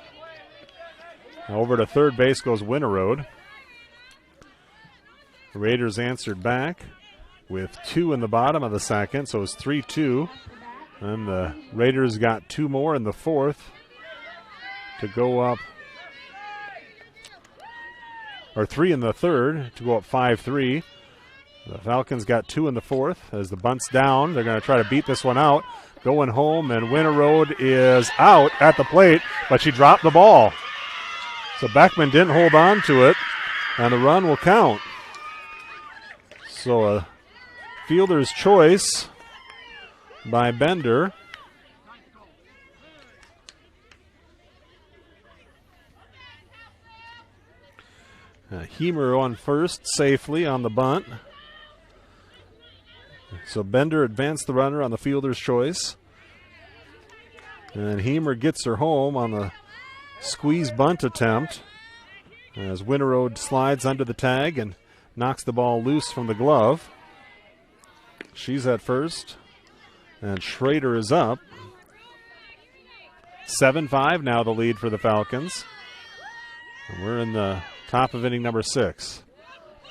Over to third base goes Winter Road. The Raiders answered back with 2 in the bottom of the second, so it's 3-2. And the Raiders got 2 more in the 4th to go up, or 3 in the 3rd to go up 5-3. The Falcons got 2 in the 4th. As the bunt's down, they're going to try to beat this one out. Going home, and Winter Road is out at the plate, but she dropped the ball. So Beckman didn't hold on to it, and the run will count. So a fielder's choice by Bender. Hemer on first safely on the bunt. So Bender advanced the runner on the fielder's choice. And Hemer gets her home on the squeeze bunt attempt as Winterode slides under the tag and knocks the ball loose from the glove. She's at first, and Schrader is up. 7-5 now the lead for the Falcons. And we're in the top of inning number 6.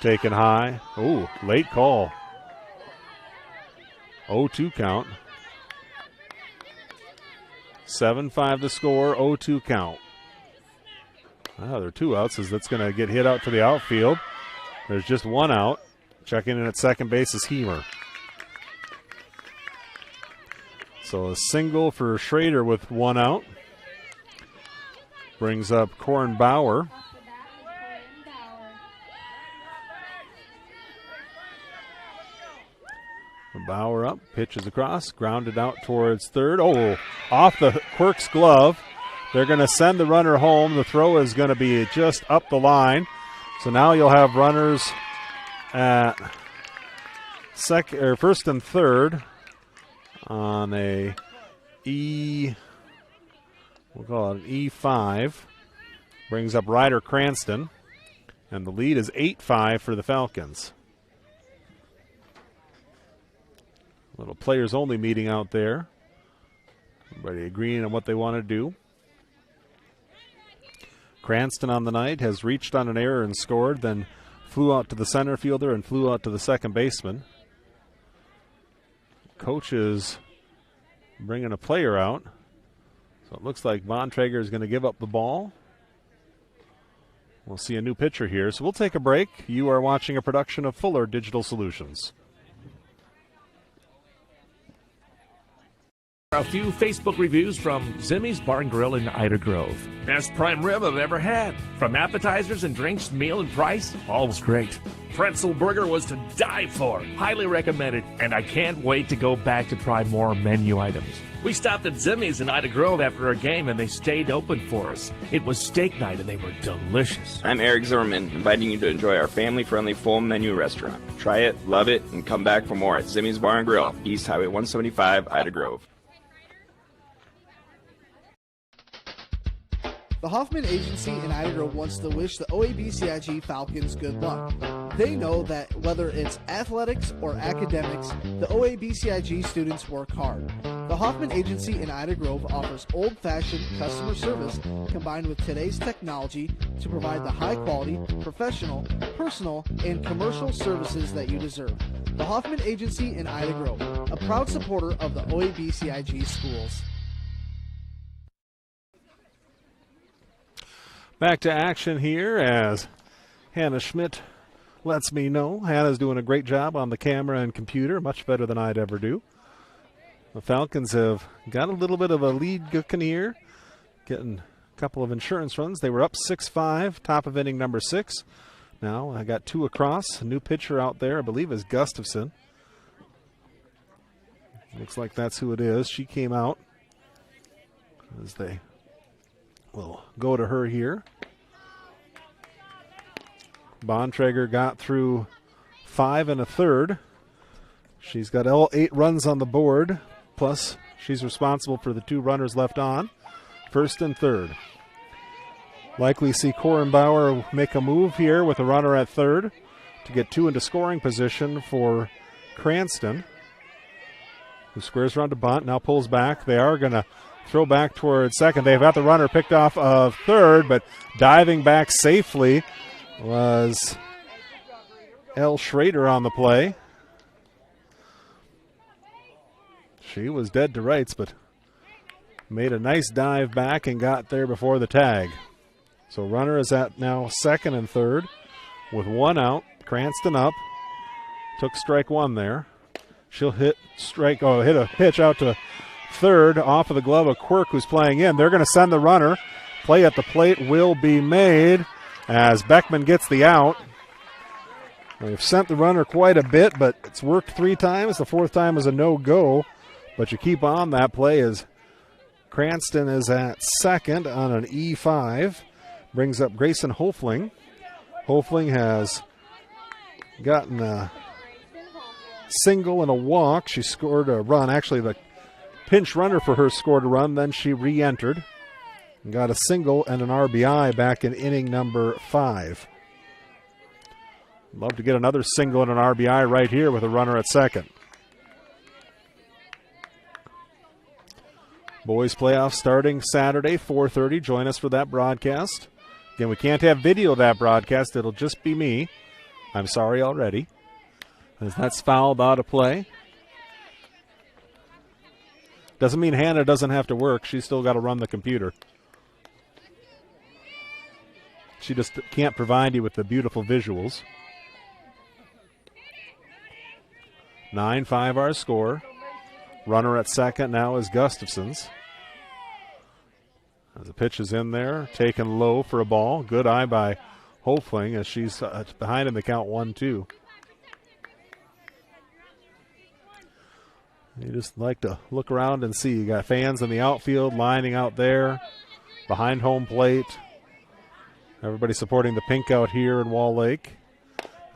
Taken high. Oh, late call. 0-2 count. 7-5 the score, 0-2 count. There are 2 outs as that's going to get hit out to the outfield. There's just 1 out. Checking in at second base is Heemer. So a single for Schrader with 1 out. Brings up Corin Bauer. Bauer up, pitches across, grounded out towards third. Oh, off the Quirk's glove. They're going to send the runner home. The throw is going to be just up the line. So now you'll have runners at first and third on we'll call it an E5. Brings up Ryder Cranston. And the lead is 8-5 for the Falcons. Little players-only meeting out there. Everybody agreeing on what they want to do. Cranston on the night has reached on an error and scored, then flew out to the center fielder and flew out to the second baseman. Coach is bringing a player out. So it looks like Bontrager is going to give up the ball. We'll see a new pitcher here. So we'll take a break. You are watching a production of Fuller Digital Solutions. A few Facebook reviews from Zimmy's Bar and Grill in Ida Grove. Best prime rib I've ever had. From appetizers and drinks, meal and price, all was great. Pretzel burger was to die for. Highly recommended, and I can't wait to go back to try more menu items. We stopped at Zimmy's in Ida Grove after our game, and they stayed open for us. It was steak night, and they were delicious. I'm Eric Zimmerman, inviting you to enjoy our family-friendly full menu restaurant. Try it, love it, and come back for more at Zimmy's Bar and Grill, East Highway 175, Ida Grove. The Hoffman Agency in Ida Grove wants to wish the OABCIG Falcons good luck. They know that whether it's athletics or academics, the OABCIG students work hard. The Hoffman Agency in Ida Grove offers old-fashioned customer service combined with today's technology to provide the high-quality, professional, personal, and commercial services that you deserve. The Hoffman Agency in Ida Grove, a proud supporter of the OABCIG schools. Back to action here as Hannah Schmidt lets me know. Hannah's doing a great job on the camera and computer, much better than I'd ever do. The Falcons have got a little bit of a lead cooking here, getting a couple of insurance runs. They were up 6-5, top of inning number 6. Now I got 2 across. A new pitcher out there, I believe, is Gustafson. Looks like that's who it is. She came out as they will go to her here. Bontrager got through 5 1/3. She's got all 8 runs on the board, plus she's responsible for the 2 runners left on, first and third. Likely see Corin Bauer make a move here with a runner at third to get 2 into scoring position for Cranston, who squares around to bunt, now pulls back. They are going to throw back towards second. They've got the runner picked off of third, but diving back safely was Elle Schrader on the play. She was dead to rights, but made a nice dive back and got there before the tag. So runner is at now second and third with 1 out. Cranston up. Took strike 1 there. She'll hit a pitch out to third off of the glove of Quirk, who's playing in. They're going to send the runner. Play at the plate will be made as Beckman gets the out. They've sent the runner quite a bit, but it's worked 3 times. The 4th time is a no-go, but you keep on that play as Cranston is at second on an E5. Brings up Grayson Hofling. Hofling has gotten a single and a walk. She scored a run. Actually, the pinch runner for her scored a run, then she re-entered. got a single and an RBI back in inning number 5. Love to get another single and an RBI right here with a runner at second. Boys playoffs starting Saturday, 4:30. Join us for that broadcast. Again, we can't have video of that broadcast. It'll just be me. I'm sorry already, as that's fouled out of play. Doesn't mean Hannah doesn't have to work. She's still got to run the computer. She just can't provide you with the beautiful visuals. 9-5 our score. Runner at second now is Gustafson's. As the pitch is in there, taken low for a ball. Good eye by Hofling as she's behind in the count 1-2. You just like to look around and see. You got fans in the outfield lining out there behind home plate. Everybody supporting the pink out here in Wall Lake.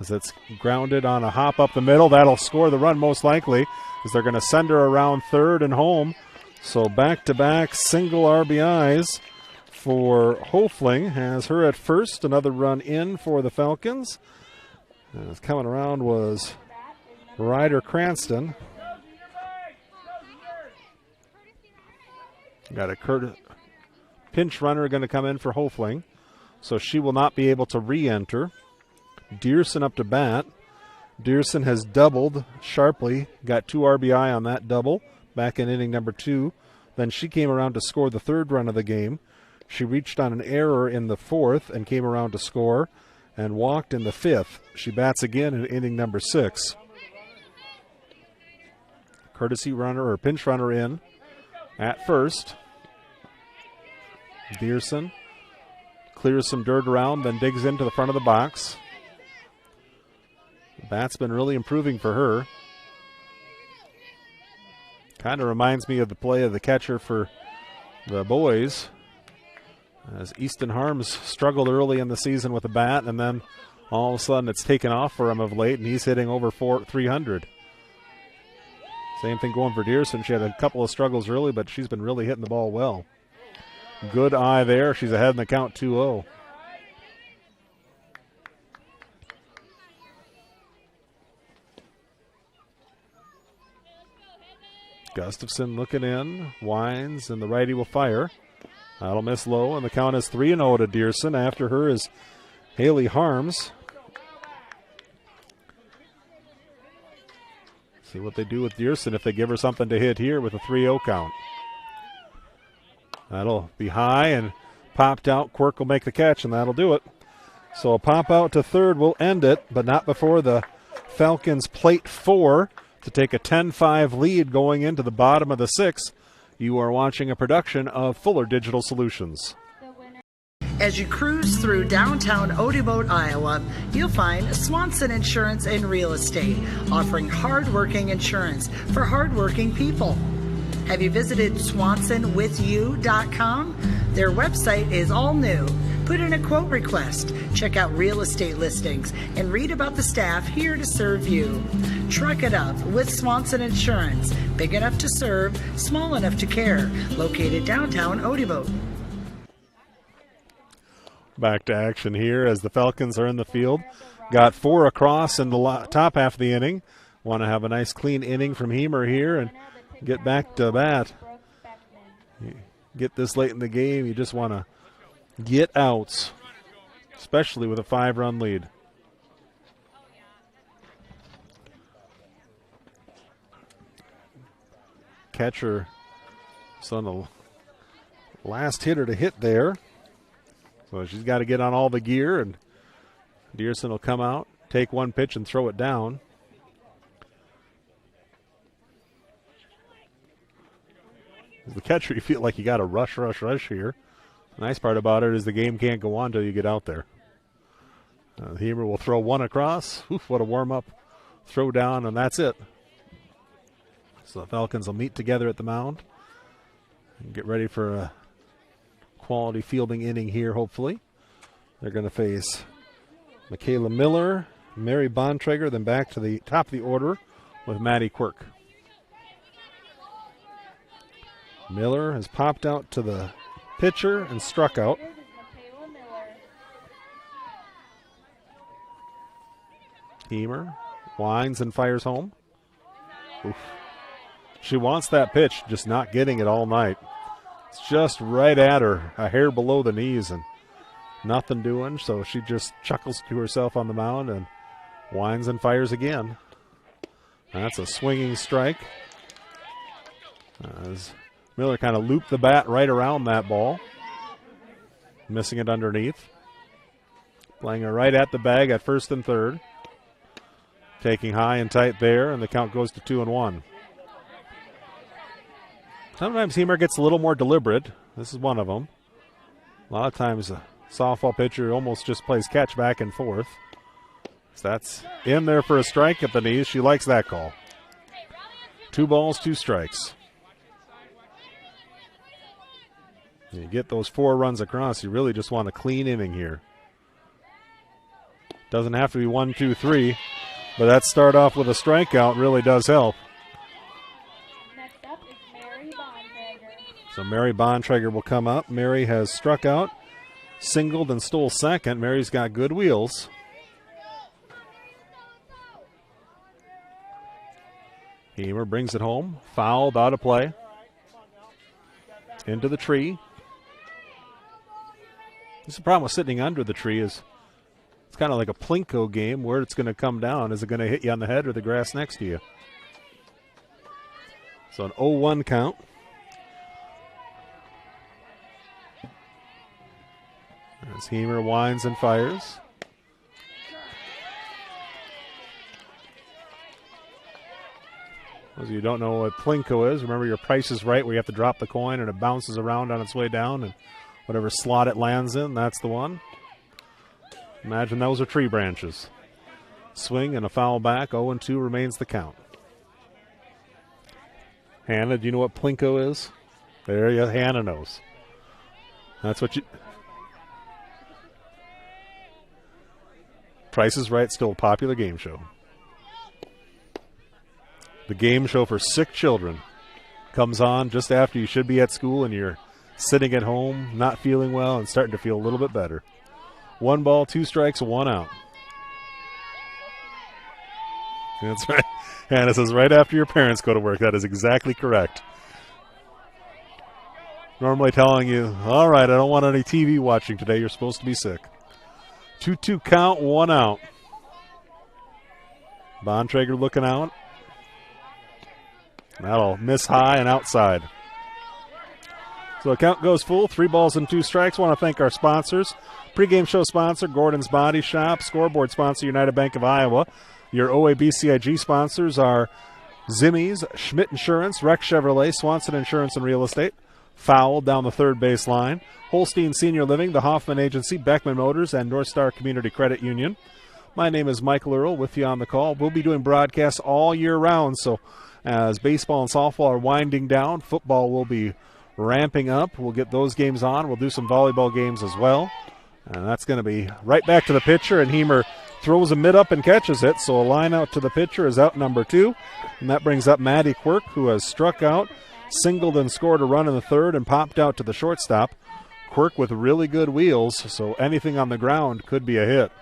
As it's grounded on a hop up the middle. That'll score the run most likely, as they're going to send her around third and home. So back-to-back single RBIs for Hofling. Has her at first. Another run in for the Falcons. And coming around was Ryder Cranston. Got a pinch runner going to come in for Hofling, so she will not be able to re-enter. Dearson up to bat. Dearson has doubled sharply, got 2 RBI on that double back in inning number 2. Then she came around to score the third run of the game. She reached on an error in the 4th and came around to score and walked in the 5th. She bats again in inning number 6. Courtesy runner or pinch runner in at first. Dearson clears some dirt around, then digs into the front of the box. The bat's been really improving for her. Kind of reminds me of the play of the catcher for the boys, as Easton Harms struggled early in the season with the bat, and then all of a sudden it's taken off for him of late, and he's hitting over 300. Same thing going for Dearson. She had a couple of struggles early, but she's been really hitting the ball well. Good eye there. She's ahead in the count 2-0. Gustafson looking in, winds, and the righty will fire. That'll miss low, and the count is 3-0 to Dearson. After her is Haley Harms. See what they do with Dearson if they give her something to hit here with a 3-0 count. That'll be high and popped out. Quirk will make the catch, and that'll do it. So a pop out to third will end it, but not before the Falcons plate 4 to take a 10-5 lead going into the bottom of the 6th. You are watching a production of Fuller Digital Solutions. As you cruise through downtown Odeboat, Iowa, you'll find Swanson Insurance and Real Estate, offering hardworking insurance for hardworking people. Have you visited SwansonWithYou.com? Their website is all new. Put in a quote request, check out real estate listings, and read about the staff here to serve you. Truck it up with Swanson Insurance. Big enough to serve, small enough to care. Located downtown Odeboat. Back to action here as the Falcons are in the field. Got 4 across in the top half of the inning. Want to have a nice clean inning from Hemer here and get back to bat. You get this late in the game, you just want to get outs, especially with a 5-run lead. Catcher, so the last hitter to hit there. So she's got to get on all the gear, and Dearson will come out, take one pitch, and throw it down. As the catcher, you feel like you got to rush here. The nice part about it is the game can't go on until you get out there. Hemer will throw one across. Oof, what a warm-up throw down, and that's it. So the Falcons will meet together at the mound and get ready for a quality fielding inning here, hopefully. They're going to face Michaela Miller, Mary Bontrager, then back to the top of the order with Maddie Quirk. Miller has popped out to the pitcher and struck out. Heemer winds and fires home. Oof. She wants that pitch, just not getting it all night. It's just right at her, a hair below the knees, and nothing doing, so she just chuckles to herself on the mound and winds and fires again. That's a swinging strike. As Miller kind of looped the bat right around that ball, missing it underneath. Playing her right at the bag at first and third. Taking high and tight there, and the count goes to 2-1. Sometimes Heemer gets a little more deliberate. This is one of them. A lot of times a softball pitcher almost just plays catch back and forth. So that's in there for a strike at the knees. She likes that call. 2 balls, 2 strikes. You get those 4 runs across, you really just want a clean inning here. Doesn't have to be 1, 2, 3, but that start off with a strikeout really does help. Next up is Mary Bontrager. So Mary Bontrager will come up. Mary has struck out, singled, and stole second. Mary's got good wheels. Heemer brings it home. Fouled, out of play. Into the tree. This is the problem with sitting under the tree is it's kind of like a plinko game. Where it's going to come down. Is it going to hit you on the head or the grass next to you? So an 0-1 count. As Heemer winds and fires. Those of you who don't know what plinko is, remember your Price is Right, where you have to drop the coin and it bounces around on its way down, and whatever slot it lands in, that's the one. Imagine those are tree branches. Swing and a foul back. 0-2 remains the count. Hannah, do you know what plinko is? There you go. Hannah knows. That's what you... Price is Right, still a popular game show. The game show for sick children comes on just after you should be at school and you're sitting at home, not feeling well, and starting to feel a little bit better. 1 ball, 2 strikes, 1 out. That's right. Hannah says right after your parents go to work. That is exactly correct. Normally telling you, all right, I don't want any TV watching today. You're supposed to be sick. 2-2 count, 1 out. Bontrager looking out. That'll miss high and outside. So the count goes full. 3 balls and 2 strikes. Want to thank our sponsors. Pre-game show sponsor, Gordon's Body Shop. Scoreboard sponsor, United Bank of Iowa. Your OABCIG sponsors are Zimmy's, Schmidt Insurance, Rex Chevrolet, Swanson Insurance and Real Estate. Foul down the third base line. Holstein Senior Living, the Hoffman Agency, Beckman Motors, and North Star Community Credit Union. My name is Michael Earl with you on the call. We'll be doing broadcasts all year round, so as baseball and softball are winding down, football will be ramping up. We'll get those games on. We'll do some volleyball games as well. And that's going to be right back to the pitcher, and Heemer throws a mid up and catches it. So a line out to the pitcher is out number 2. And that brings up Maddie Quirk, who has struck out, singled and scored a run in the third, and popped out to the shortstop. Quirk with really good wheels, so anything on the ground could be a hit.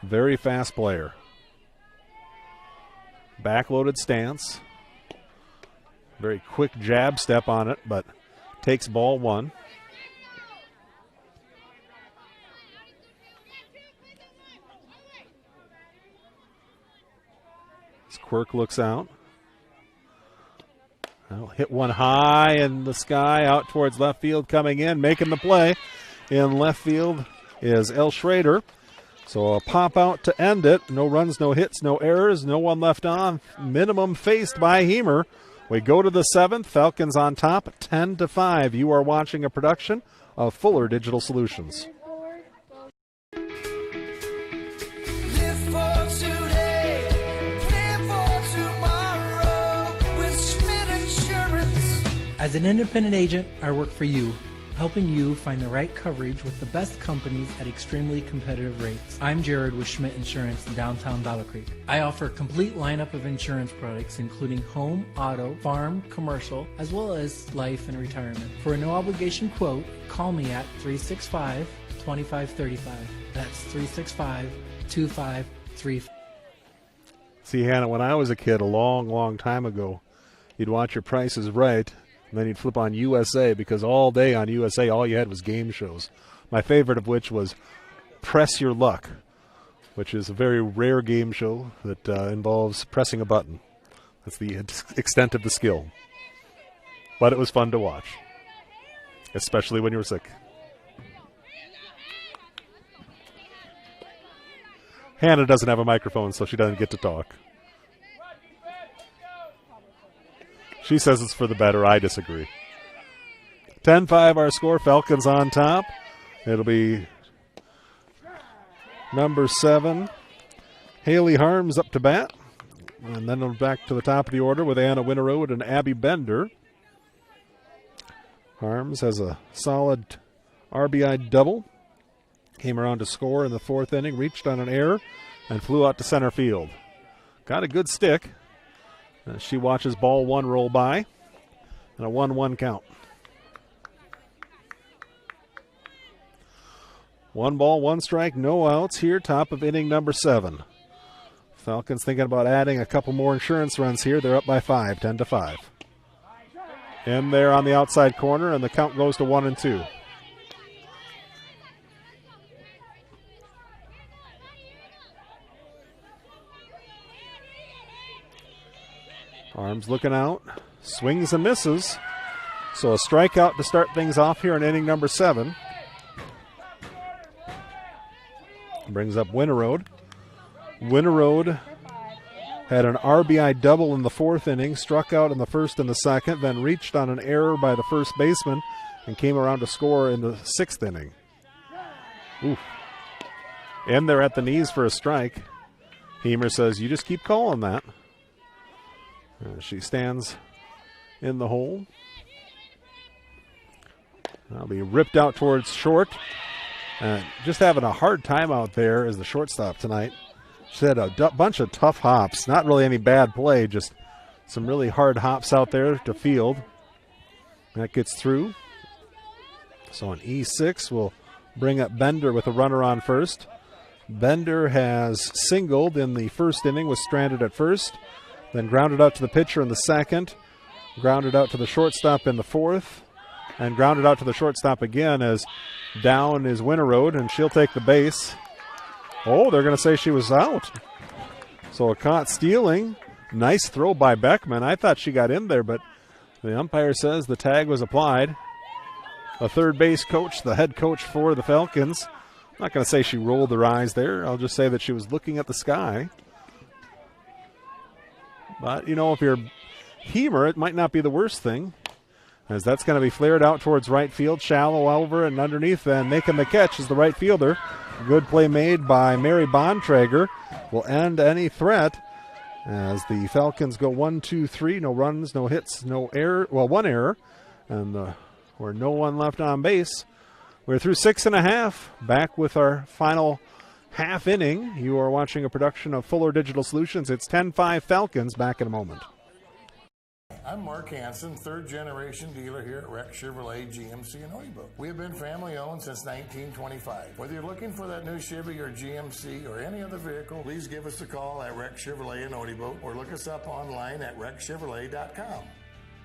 Very fast player. Backloaded stance. Very quick jab step on it, but takes ball 1. As Quirk looks out. Well, hit one high in the sky out towards left field, coming in, making the play. In left field is El Schrader. So a pop out to end it. No runs, no hits, no errors, no one left on. Minimum faced by Heemer. We go to the 7th. Falcons on top, 10-5. You are watching a production of Fuller Digital Solutions. As an independent agent, I work for you. helping you find the right coverage with the best companies at extremely competitive rates. I'm Jared with Schmidt Insurance in downtown Battle Creek. I offer a complete lineup of insurance products including home, auto, farm, commercial, as well as life and retirement. For a no obligation quote, call me at 365-2535. That's 365-2535. See, Hannah, when I was a kid a long time ago, you'd watch your Price is Right, and then you'd flip on USA, because all day on USA, all you had was game shows. My favorite of which was Press Your Luck, which is a very rare game show that involves pressing a button. That's the extent of the skill. But it was fun to watch, especially when you were sick. Hannah doesn't have a microphone, so she doesn't get to talk. She says it's for the better. I disagree. 10-5 our score. Falcons on top. It'll be number 7, Haley Harms up to bat. And then we're back to the top of the order with Anna Winterode and Abby Bender. Harms has a solid RBI double. Came around to score in the 4th inning, reached on an error, and flew out to center field. Got a good stick. She watches ball 1 roll by, and a 1-1 count. 1 ball, 1 strike, no outs here, top of inning number 7. Falcons thinking about adding a couple more insurance runs here. They're up by 5, 10-5. In there on the outside corner, and the count goes to 1-2. Arms looking out, swings and misses. So a strikeout to start things off here in inning number 7. Brings up Winterode. Winterode had an RBI double in the 4th inning, struck out in the 1st and the 2nd, then reached on an error by the first baseman and came around to score in the 6th inning. Oof. In there at the knees for a strike. Hemer says, you just keep calling that. She stands in the hole. That'll be ripped out towards short. Just having a hard time out there as the shortstop tonight. She had a bunch of tough hops. Not really any bad play, just some really hard hops out there to field. That gets through. So an E6 will bring up Bender with a runner on first. Bender has singled in the 1st inning, was stranded at first. Then grounded out to the pitcher in the 2nd, grounded out to the shortstop in the 4th, and grounded out to the shortstop again as down is Winterode, and she'll take the base. Oh, they're going to say she was out. So a caught stealing. Nice throw by Beckman. I thought she got in there, but the umpire says the tag was applied. A third base coach, the head coach for the Falcons. I'm not going to say she rolled her eyes there. I'll just say that she was looking at the sky. But, you know, if you're Hemer, it might not be the worst thing, as that's going to be flared out towards right field, shallow over and underneath, and making the catch is the right fielder. Good play made by Mary Bontrager will end any threat as the Falcons go 1-2-3, no runs, no hits, no error, well, 1 error, and we're no one left on base. We're through 6.5, back with our final half inning. You are watching a production of Fuller Digital Solutions. It's 10-5 Falcons. Back in a moment. I'm Mark Hansen, 3rd generation dealer here at Rex Chevrolet GMC in Odebo. We have been family owned since 1925. Whether you're looking for that new Chevy or GMC or any other vehicle, please give us a call at Rex Chevrolet in Odebo or look us up online at rexchevrolet.com.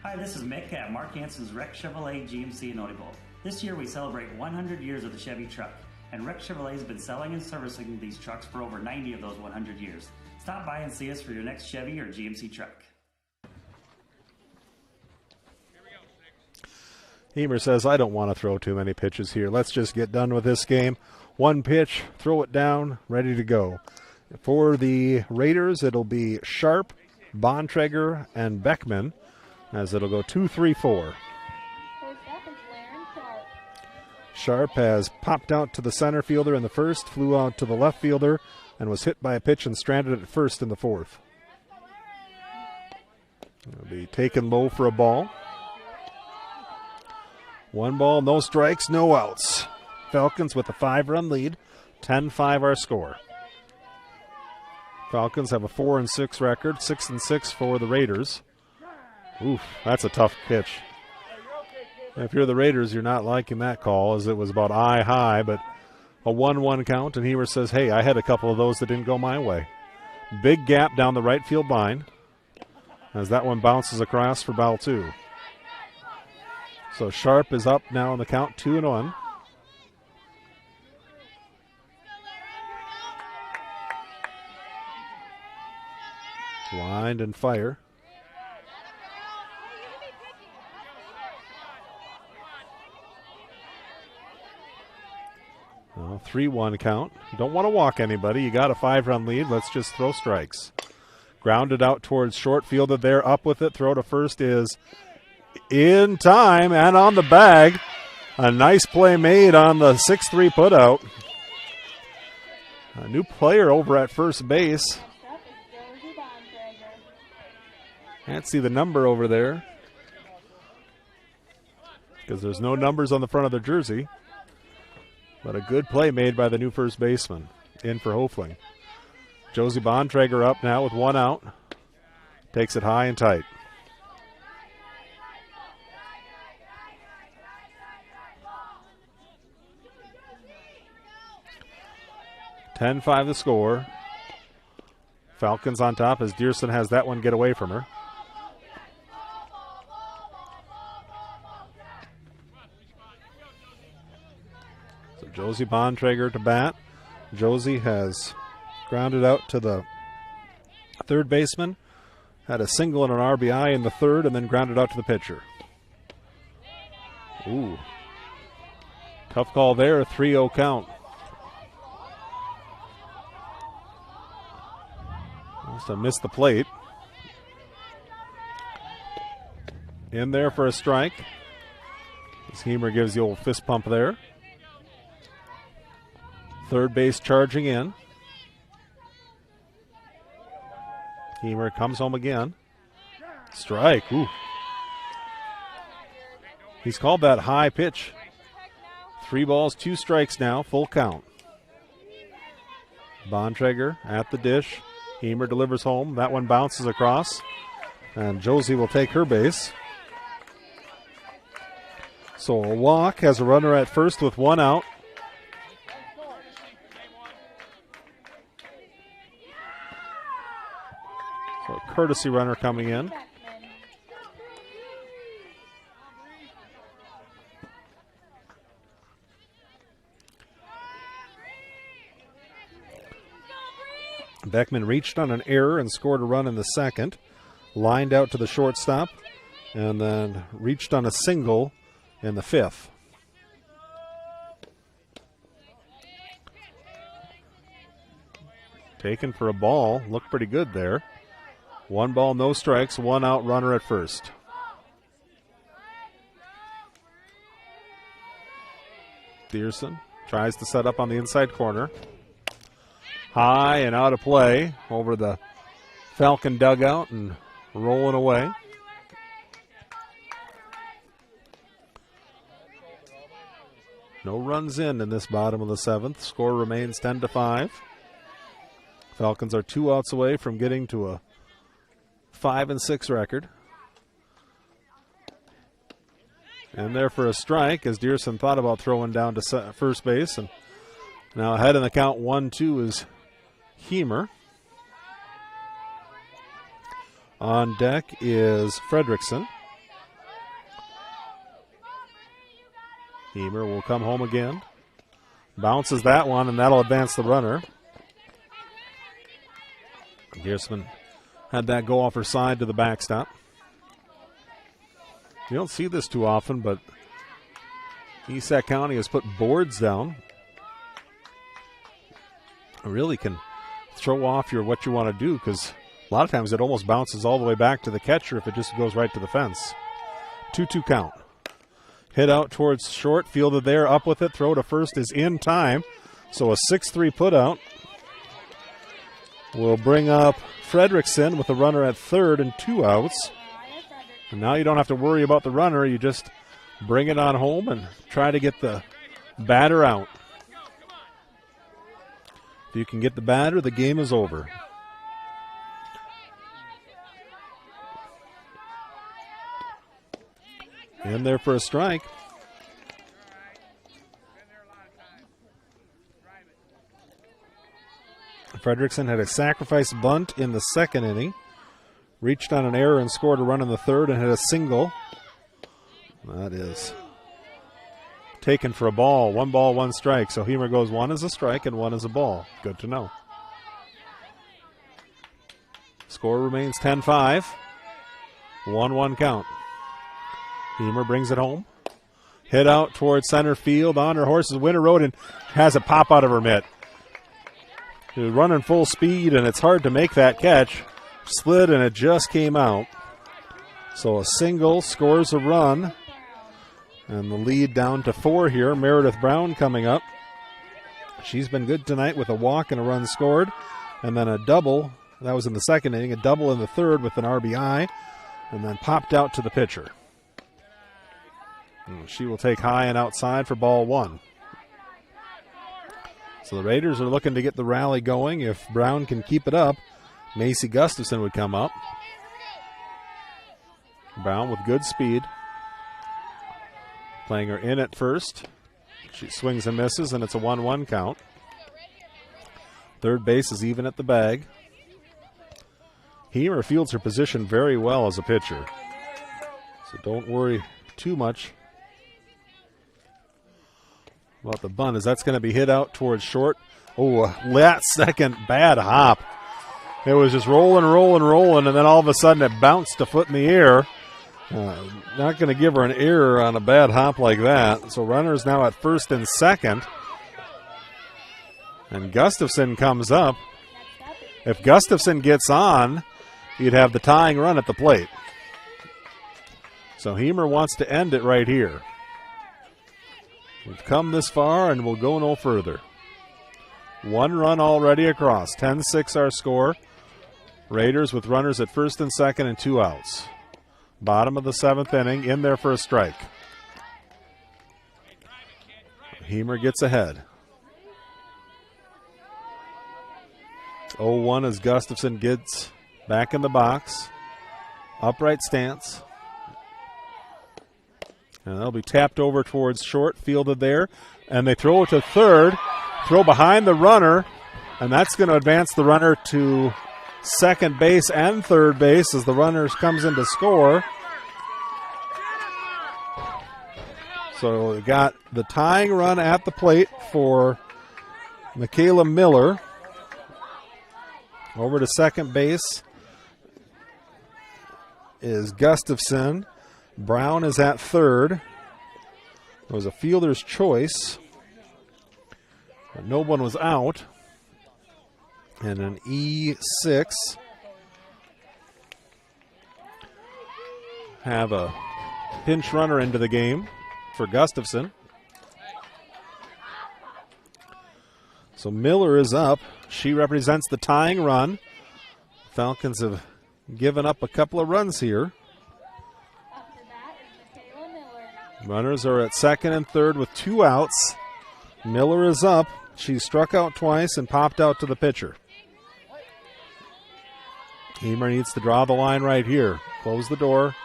Hi, this is Mick at Mark Hansen's Rex Chevrolet GMC in Odebo. This year we celebrate 100 years of the Chevy truck. And Rex Chevrolet has been selling and servicing these trucks for over 90 of those 100 years. Stop by and see us for your next Chevy or GMC truck. Hemer says, I don't want to throw too many pitches here. Let's just get done with this game. 1 pitch, throw it down, ready to go. For the Raiders, it'll be Sharp, Bontrager, and Beckman, as it'll go 2-3-4. Sharp has popped out to the center fielder in the 1st, flew out to the left fielder, and was hit by a pitch and stranded at first in the 4th. It'll be taken low for a ball. 1 ball, no strikes, no outs. Falcons with a 5-run lead. 10-5 our score. Falcons have a 4-6 record, 6-6 for the Raiders. Oof, that's a tough pitch. If you're the Raiders, you're not liking that call, as it was about eye high, but a 1-1 count, and Hemer says, hey, I had a couple of those that didn't go my way. Big gap down the right field line as that one bounces across for ball 2. So Sharp is up now in the count, 2-1. Wind and fire. Well, 3-1 count. You don't want to walk anybody. You got a 5-run lead. Let's just throw strikes. Grounded out towards short, fielded there, up with it. Throw to first is in time and on the bag. A nice play made on the 6-3 putout. A new player over at first base. Can't see the number over there because there's no numbers on the front of their jersey. But a good play made by the new first baseman. In for Hofling. Josie Bontrager up now with 1 out. Takes it high and tight. (10-5) the score. Falcons on top as Dearson has that one get away from her. So Josie Bontrager to bat. Josie has grounded out to the third baseman. Had a single and an RBI in the third and then grounded out to the pitcher. Ooh. Tough call there, a 3-0 count. Must have missed the plate. In there for a strike. As Hemer gives the old fist pump there. Third base charging in. Hemer comes home again. Strike. Ooh. He's called that high pitch. 3 balls, 2 strikes now, full count. Bontrager at the dish. Hemer delivers home. That one bounces across. And Josie will take her base. So a walk, has a runner at first with 1 out. So a courtesy runner coming in. Beckman reached on an error and scored a run in the second. Lined out to the shortstop and then reached on a single in the 5th. Taken for a ball. Looked pretty good there. 1 ball, no strikes, 1 out, runner at first. Dearson tries to set up on the inside corner. High and out of play over the Falcon dugout and rolling away. No runs in this bottom of the 7th. Score remains 10-5. Falcons are 2 outs away from getting to a 5-6 record. And there for a strike as Dearson thought about throwing down to first base. And now ahead in the count 1-2 is Hemer. On deck is Fredrickson. Hemer will come home again. Bounces that one, and that'll advance the runner. Gearsman had that go off her side to the backstop. You don't see this too often, but East Sac County has put boards down. It really can throw off what you want to do, because a lot of times it almost bounces all the way back to the catcher if it just goes right to the fence. 2-2 count. Hit out towards short, fielded there, up with it. Throw to first is in time. So a 6-3 putout will bring up Fredrickson with a runner at third and 2 outs. And now you don't have to worry about the runner. You just bring it on home and try to get the batter out. If you can get the batter, the game is over. In there for a strike. Frederickson had a sacrifice bunt in the second inning. Reached on an error and scored a run in the third and hit a single. That is taken for a ball. 1 ball, 1 strike. So Hemer goes 1 as a strike and 1 as a ball. Good to know. Score remains 10-5. 1-1 count. Hemer brings it home. Hit out towards center field on her horse's winter road and has a pop out of her mitt. She was running full speed and it's hard to make that catch. Slid and it just came out. So a single scores a run. And the lead down to 4 here. Meredith Brown coming up. She's been good tonight with a walk and a run scored. And then a double. That was in the second inning. A double in the third with an RBI. And then popped out to the pitcher. And she will take high and outside for ball 1. So the Raiders are looking to get the rally going. If Brown can keep it up, Macy Gustafson would come up. Brown with good speed. Playing her in at first. She swings and misses, and it's a 1-1 count. Third base is even at the bag. Hemer fields her position very well as a pitcher. So don't worry too much about the bunt, as that's going to be hit out towards short. Oh, that second bad hop. It was just rolling, and then all of a sudden it bounced a foot in the air. Not going to give her an error on a bad hop like that. So runners now at first and second. And Gustafson comes up. If Gustafson gets on, you'd have the tying run at the plate. So Hemer wants to end it right here. We've come this far and we'll go no further. 1 run already across. 10-6 our score. Raiders with runners at first and second and 2 outs. Bottom of the 7th inning, in there for a strike. Hemer gets ahead. 0-1 as Gustafson gets back in the box. Upright stance. And they'll be tapped over towards short, fielded there. And they throw it to third, throw behind the runner, and that's going to advance the runner to second base and third base as the runner comes in to score. So we got the tying run at the plate for Michaela Miller. Over to second base is Gustafson. Brown is at third. It was a fielder's choice, but no one was out. And an E6 have a pinch runner into the game for Gustafson. So Miller is up. She represents the tying run. Falcons have given up a couple of runs here. Runners are at second and third with 2 outs. Miller is up. She struck out twice and popped out to the pitcher. Hemer needs to draw the line right here. Close the door,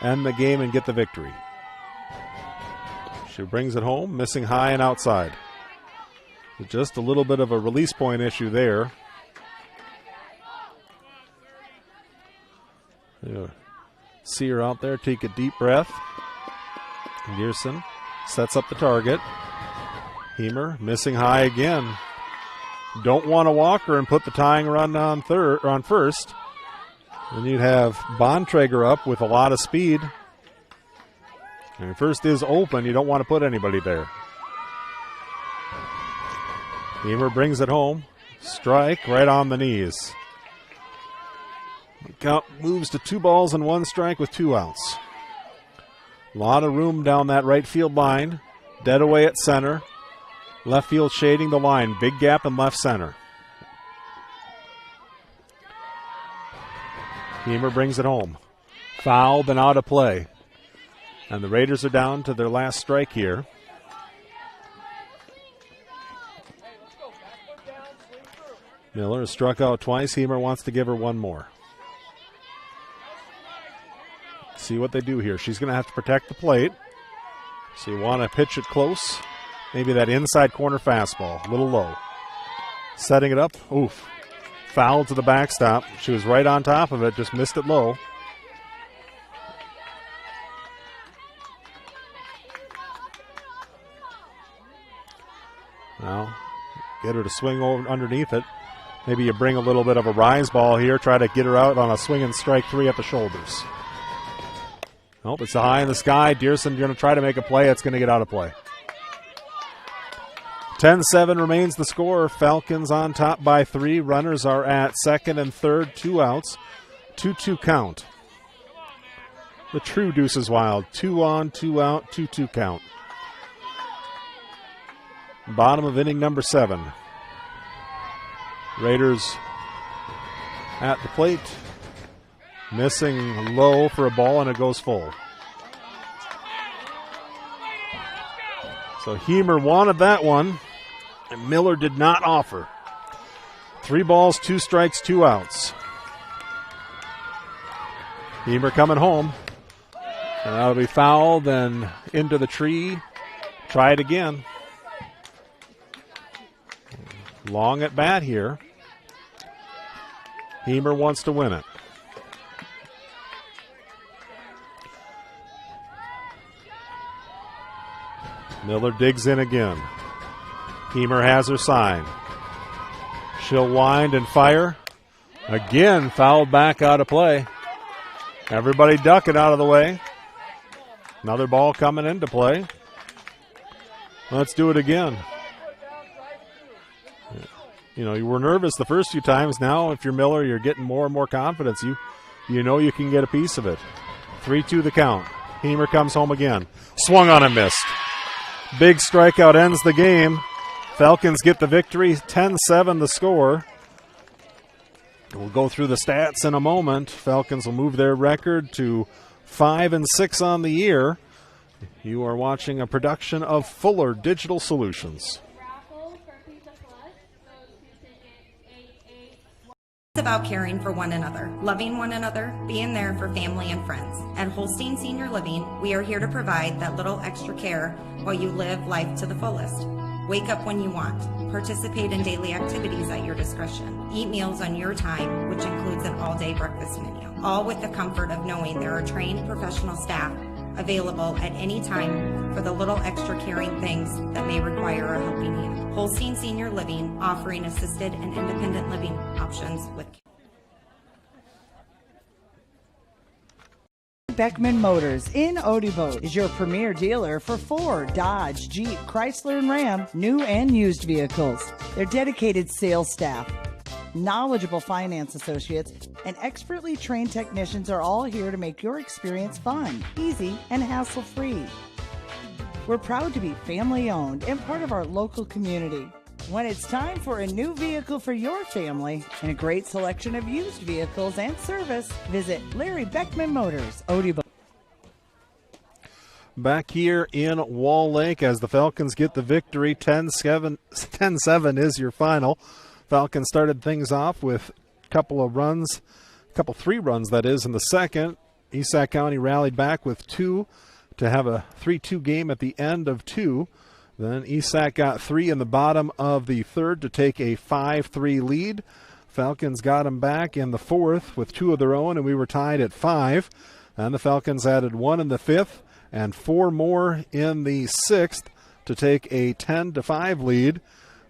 end the game, and get the victory. She brings it home, missing high and outside. Just a little bit of a release point issue there. See her out there, take a deep breath. Gearson sets up the target. Hemer missing high again. Don't want to walk her and put the tying run on first. Then you'd have Bontrager up with a lot of speed. And first is open. You don't want to put anybody there. Hemer brings it home. Strike right on the knees. The count moves to 2 balls and 1 strike with 2 outs. A lot of room down that right field line. Dead away at center. Left field shading the line. Big gap in left center. Hemer brings it home. Foul, been out of play. And the Raiders are down to their last strike here. Miller has struck out twice. Hemer wants to give her one more. See what they do here. She's going to have to protect the plate. So you want to pitch it close. Maybe that inside corner fastball, a little low. Setting it up. Oof. Foul to the backstop. She was right on top of it, just missed it low. Now, get her to swing over underneath it. Maybe you bring a little bit of a rise ball here, try to get her out on a swing and strike 3 at the shoulders. Nope, it's high in the sky. Dearson going to try to make a play. It's going to get out of play. 10-7 remains the score. Falcons on top by 3. Runners are at second and third, 2 outs. 2-2 count. The true Deuces Wild. 2 on, 2 out, 2-2 count. Bottom of inning number 7. Raiders at the plate. Missing low for a ball, and it goes full. So Hemer wanted that one, and Miller did not offer. 3 balls, 2 strikes, 2 outs. Hemer coming home. And that'll be foul, then into the tree. Try it again. Long at bat here. Hemer wants to win it. Miller digs in again. Hemer has her sign. She'll wind and fire. Again, fouled back out of play. Everybody ducking out of the way. Another ball coming into play. Let's do it again. You know, you were nervous the first few times. Now, if you're Miller, you're getting more and more confidence. You know you can get a piece of it. 3-2 the count. Hemer comes home again. Swung on and missed. Big strikeout ends the game. Falcons get the victory. 10-7 the score. We'll go through the stats in a moment. Falcons will move their record to 5-6 on the year. You are watching a production of Fuller Digital Solutions. It's about caring for one another, loving one another, being there for family and friends. At Holstein Senior Living, we are here to provide that little extra care while you live life to the fullest. Wake up when you want. Participate in daily activities at your discretion. Eat meals on your time, which includes an all-day breakfast menu. All with the comfort of knowing there are trained professional staff available at any time for the little extra caring things that may require a helping hand. Holstein Senior Living, offering assisted and independent living options with Beckman Motors in Odebo is your premier dealer for Ford, Dodge, Jeep, Chrysler, and Ram, new and used vehicles. Their dedicated sales staff, knowledgeable finance associates, and expertly trained technicians are all here to make your experience fun, easy, and hassle-free. We're proud to be family-owned and part of our local community. When it's time for a new vehicle for your family and a great selection of used vehicles and service, visit Larry Beckman Motors, Odebo. Back here in Wall Lake as the Falcons get the victory. 10-7 is your final. Falcons started things off with a couple 3 runs that is in the second. East Sac County rallied back with 2 to have a 3-2 game at the end of 2. Then East Sac got 3 in the bottom of the third to take a 5-3 lead. Falcons got them back in the fourth with 2 of their own, and we were tied at 5. And the Falcons added 1 in the fifth and 4 more in the sixth to take a 10-5 lead.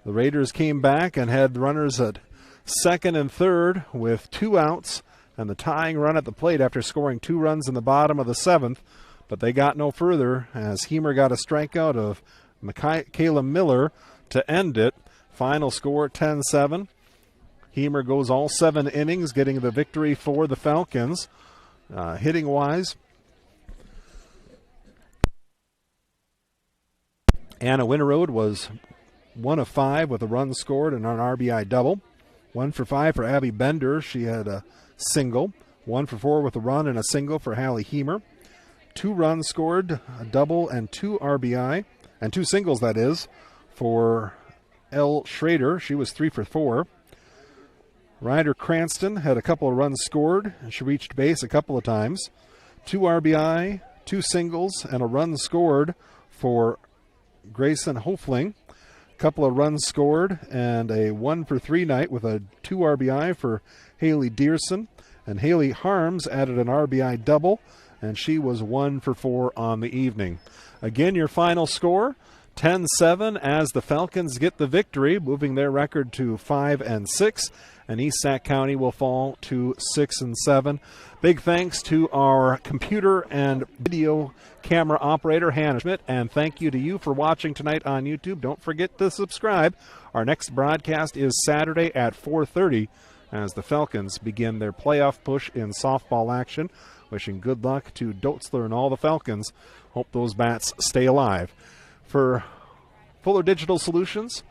The Raiders came back and had runners at second and third with 2 outs and the tying run at the plate after scoring 2 runs in the bottom of the seventh. But they got no further as Hemer got a strikeout of Kayla Miller to end it. Final score 10-7. Hemer goes all 7 innings, getting the victory for the Falcons. Hitting-wise, Anna Winterode was 1 of 5 with a run scored and an RBI double. 1 for 5 for Abby Bender. She had a single. 1 for 4 with a run and a single for Hallie Hemer. 2 runs scored, a double and 2 RBI, and 2 singles, that is, for Elle Schrader. She was 3 for 4. Ryder Cranston had a couple of runs scored. She reached base a couple of times. 2 RBI, 2 singles, and a run scored for Grayson Hofling. A couple of runs scored and a 1 for 3 night with a 2 RBI for Haley Dearson. And Haley Harms added an RBI double, and she was 1 for 4 on the evening. Again, your final score, 10-7, as the Falcons get the victory, moving their record to 5-6. And East Sac County will fall to 6-7. Big thanks to our computer and video camera operator, Hannah Schmidt, and thank you to you for watching tonight on YouTube. Don't forget to subscribe. Our next broadcast is Saturday at 4:30 as the Falcons begin their playoff push in softball action. Wishing good luck to Doetzler and all the Falcons. Hope those bats stay alive. For Fuller Digital Solutions,